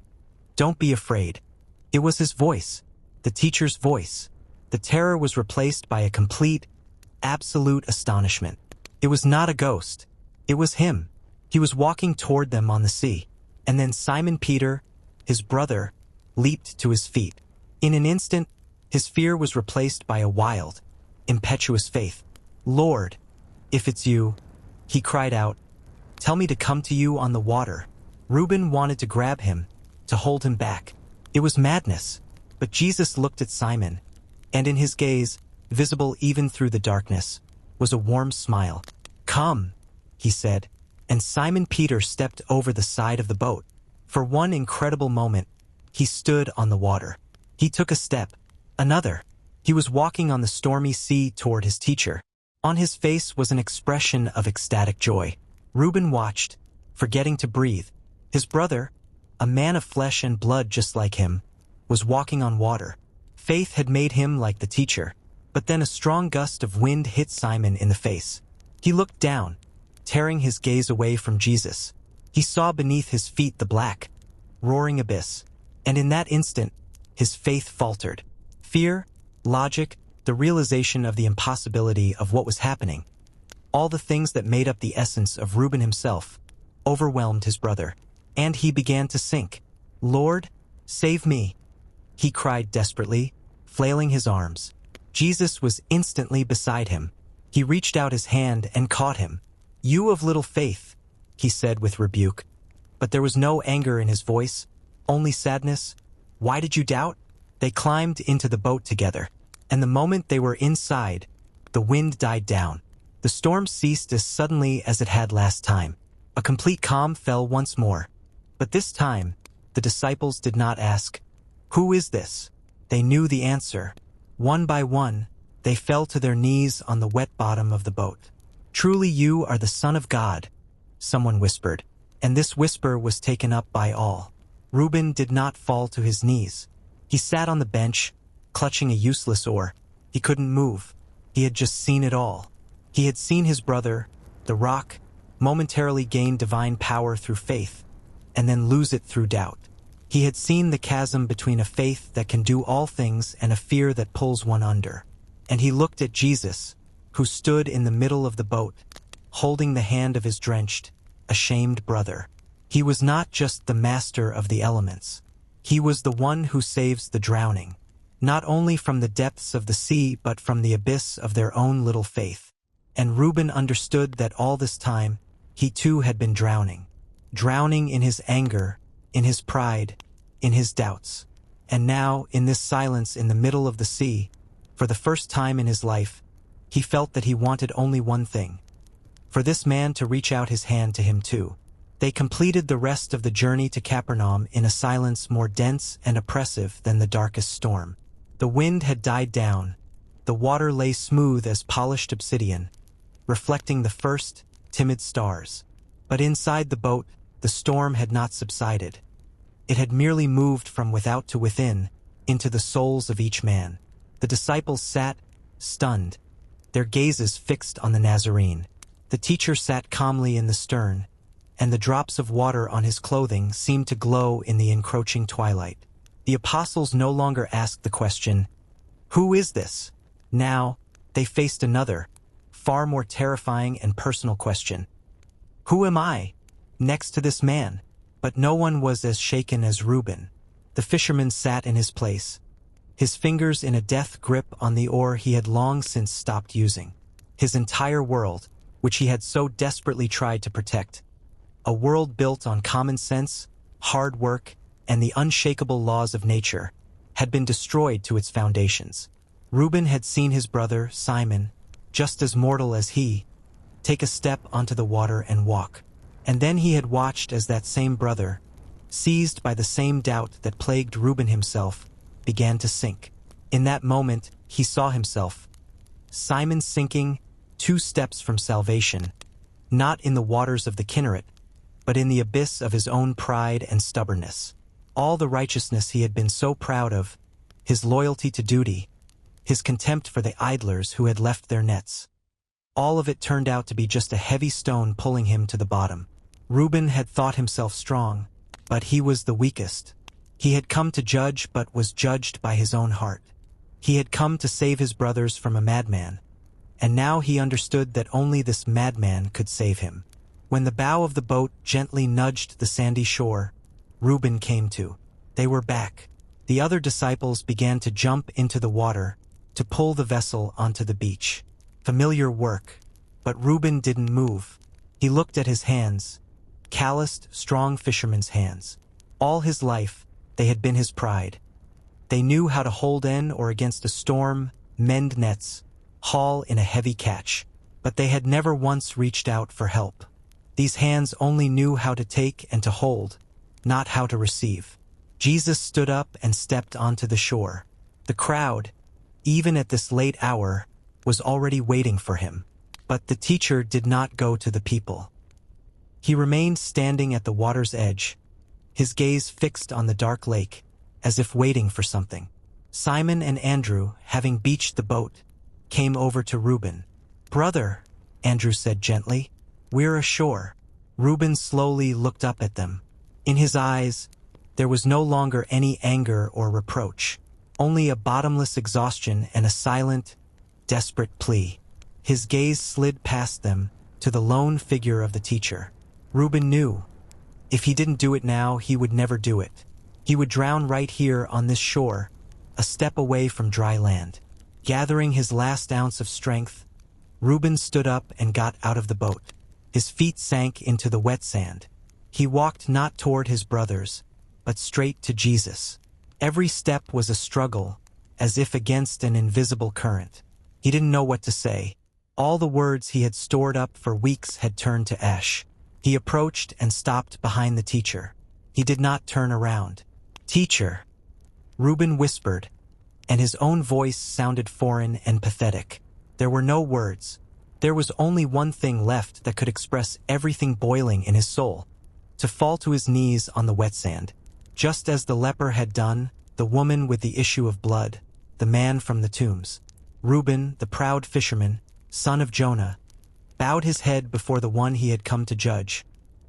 Don't be afraid." It was his voice, the teacher's voice. The terror was replaced by a complete, absolute astonishment. It was not a ghost. It was him. He was walking toward them on the sea. And then Simon Peter, his brother, leaped to his feet. In an instant, his fear was replaced by a wild, impetuous faith. "Lord, if it's you," he cried out, "tell me to come to you on the water." Reuben wanted to grab him, to hold him back. It was madness. But Jesus looked at Simon, and in his gaze, visible even through the darkness, was a warm smile. "Come," he said, and Simon Peter stepped over the side of the boat. For one incredible moment, he stood on the water. He took a step, another. He was walking on the stormy sea toward his teacher. On his face was an expression of ecstatic joy. Reuben watched, forgetting to breathe. His brother, a man of flesh and blood just like him, was walking on water. Faith had made him like the teacher. But then a strong gust of wind hit Simon in the face. He looked down, tearing his gaze away from Jesus. He saw beneath his feet the black, roaring abyss. And in that instant, his faith faltered. Fear, logic, the realization of the impossibility of what was happening, all the things that made up the essence of Reuben himself, overwhelmed his brother. And he began to sink. "Lord, save me," he cried desperately, flailing his arms. Jesus was instantly beside him. He reached out his hand and caught him. "You of little faith," he said with rebuke. But there was no anger in his voice, only sadness. "Why did you doubt?" They climbed into the boat together, and the moment they were inside, the wind died down. The storm ceased as suddenly as it had last time. A complete calm fell once more. But this time, the disciples did not ask, "Who is this?" They knew the answer. One by one, they fell to their knees on the wet bottom of the boat. "Truly you are the Son of God," someone whispered, and this whisper was taken up by all. Reuben did not fall to his knees. He sat on the bench, clutching a useless oar. He couldn't move. He had just seen it all. He had seen his brother, the rock, momentarily gain divine power through faith, and then lose it through doubt. He had seen the chasm between a faith that can do all things and a fear that pulls one under. And he looked at Jesus, who stood in the middle of the boat, holding the hand of his drenched, ashamed brother. He was not just the master of the elements. He was the one who saves the drowning, not only from the depths of the sea but from the abyss of their own little faith. And Reuben understood that all this time, he too had been drowning in his anger, in his pride, in his doubts. And now, in this silence in the middle of the sea, for the first time in his life, he felt that he wanted only one thing: for this man to reach out his hand to him too. They completed the rest of the journey to Capernaum in a silence more dense and oppressive than the darkest storm. The wind had died down. The water lay smooth as polished obsidian, reflecting the first, timid stars. But inside the boat, the storm had not subsided. It had merely moved from without to within, into the souls of each man. The disciples sat, stunned, their gazes fixed on the Nazarene. The teacher sat calmly in the stern, and the drops of water on his clothing seemed to glow in the encroaching twilight. The apostles no longer asked the question, "Who is this?" Now, they faced another, far more terrifying and personal question. "Who am I next to this man?" But no one was as shaken as Reuben. The fisherman sat in his place, his fingers in a death grip on the oar he had long since stopped using. His entire world, which he had so desperately tried to protect, a world built on common sense, hard work, and the unshakable laws of nature, had been destroyed to its foundations. Reuben had seen his brother, Simon, just as mortal as he, take a step onto the water and walk. And then he had watched as that same brother, seized by the same doubt that plagued Reuben himself, began to sink. In that moment, he saw himself, Simon, sinking 2 steps from salvation, not in the waters of the Kinneret, but in the abyss of his own pride and stubbornness. All the righteousness he had been so proud of, his loyalty to duty, his contempt for the idlers who had left their nets, all of it turned out to be just a heavy stone pulling him to the bottom. Reuben had thought himself strong, but he was the weakest. He had come to judge but was judged by his own heart. He had come to save his brothers from a madman, and now he understood that only this madman could save him. When the bow of the boat gently nudged the sandy shore, Reuben came to. They were back. The other disciples began to jump into the water, to pull the vessel onto the beach. Familiar work, but Reuben didn't move. He looked at his hands, calloused, strong fisherman's hands. All his life, they had been his pride. They knew how to hold in or against a storm, mend nets, haul in a heavy catch, but they had never once reached out for help. These hands only knew how to take and to hold, not how to receive. Jesus stood up and stepped onto the shore. The crowd, even at this late hour, was already waiting for him. But the teacher did not go to the people. He remained standing at the water's edge, his gaze fixed on the dark lake, as if waiting for something. Simon and Andrew, having beached the boat, came over to Reuben. "Brother," Andrew said gently, "we're ashore." Reuben slowly looked up at them. In his eyes, there was no longer any anger or reproach, only a bottomless exhaustion and a silent, desperate plea. His gaze slid past them to the lone figure of the teacher. Reuben knew, if he didn't do it now, he would never do it. He would drown right here on this shore, a step away from dry land. Gathering his last ounce of strength, Reuben stood up and got out of the boat. His feet sank into the wet sand. He walked not toward his brothers, but straight to Jesus. Every step was a struggle, as if against an invisible current. He didn't know what to say. All the words he had stored up for weeks had turned to ash. He approached and stopped behind the teacher. He did not turn around. "Teacher," Reuben whispered, and his own voice sounded foreign and pathetic. There were no words. There was only one thing left that could express everything boiling in his soul: to fall to his knees on the wet sand. Just as the leper had done, the woman with the issue of blood, the man from the tombs. Reuben, the proud fisherman, son of Jonah, bowed his head before the one he had come to judge,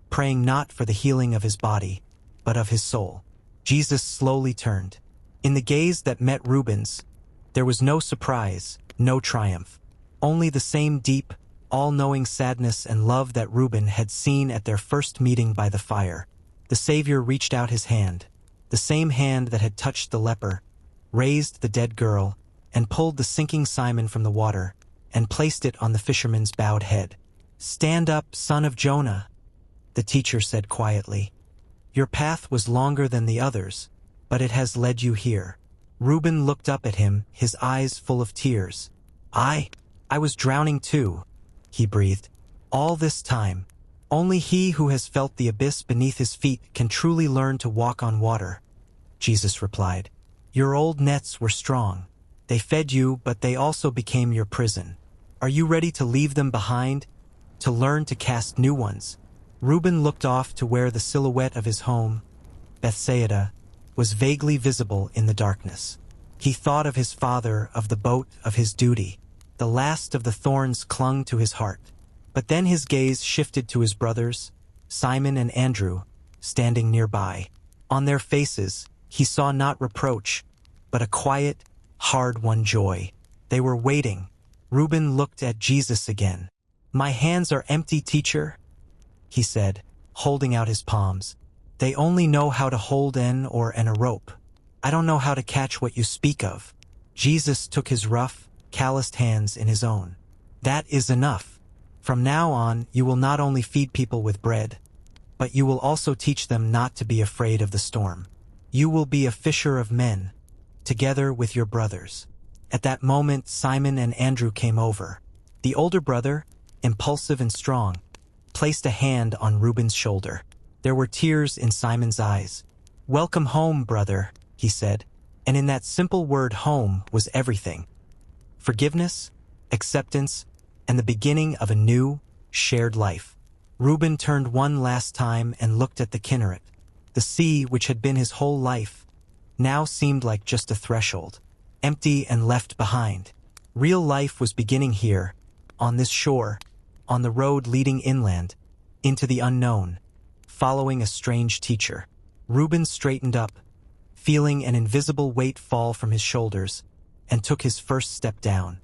praying not for the healing of his body, but of his soul. Jesus slowly turned. In the gaze that met Reuben's, there was no surprise, no triumph, only the same deep, all-knowing sadness and love that Reuben had seen at their first meeting by the fire. The Savior reached out his hand, the same hand that had touched the leper, raised the dead girl, and pulled the sinking Simon from the water, and placed it on the fisherman's bowed head. "Stand up, son of Jonah," the teacher said quietly. "Your path was longer than the others, but it has led you here." Reuben looked up at him, his eyes full of tears. I was drowning too," he breathed. "All this time. Only he who has felt the abyss beneath his feet can truly learn to walk on water," Jesus replied. "Your old nets were strong. They fed you, but they also became your prison. Are you ready to leave them behind, to learn to cast new ones?" Reuben looked off to where the silhouette of his home, Bethsaida, was vaguely visible in the darkness. He thought of his father, of the boat, of his duty. The last of the thorns clung to his heart. But then his gaze shifted to his brothers, Simon and Andrew, standing nearby. On their faces, he saw not reproach, but a quiet, hard-won joy. They were waiting. Reuben looked at Jesus again. "My hands are empty, teacher," he said, holding out his palms. "They only know how to hold an oar and a rope. I don't know how to catch what you speak of." Jesus took his rough, calloused hands in his own. "That is enough. From now on, you will not only feed people with bread, but you will also teach them not to be afraid of the storm. You will be a fisher of men, together with your brothers." At that moment, Simon and Andrew came over. The older brother, impulsive and strong, placed a hand on Reuben's shoulder. There were tears in Simon's eyes. "Welcome home, brother," he said, and in that simple word home was everything. Forgiveness, acceptance, and the beginning of a new, shared life. Reuben turned one last time and looked at the Kinneret. The sea, which had been his whole life, now seemed like just a threshold, empty and left behind. Real life was beginning here, on this shore, on the road leading inland, into the unknown, following a strange teacher. Reuben straightened up, feeling an invisible weight fall from his shoulders, and took his first step down.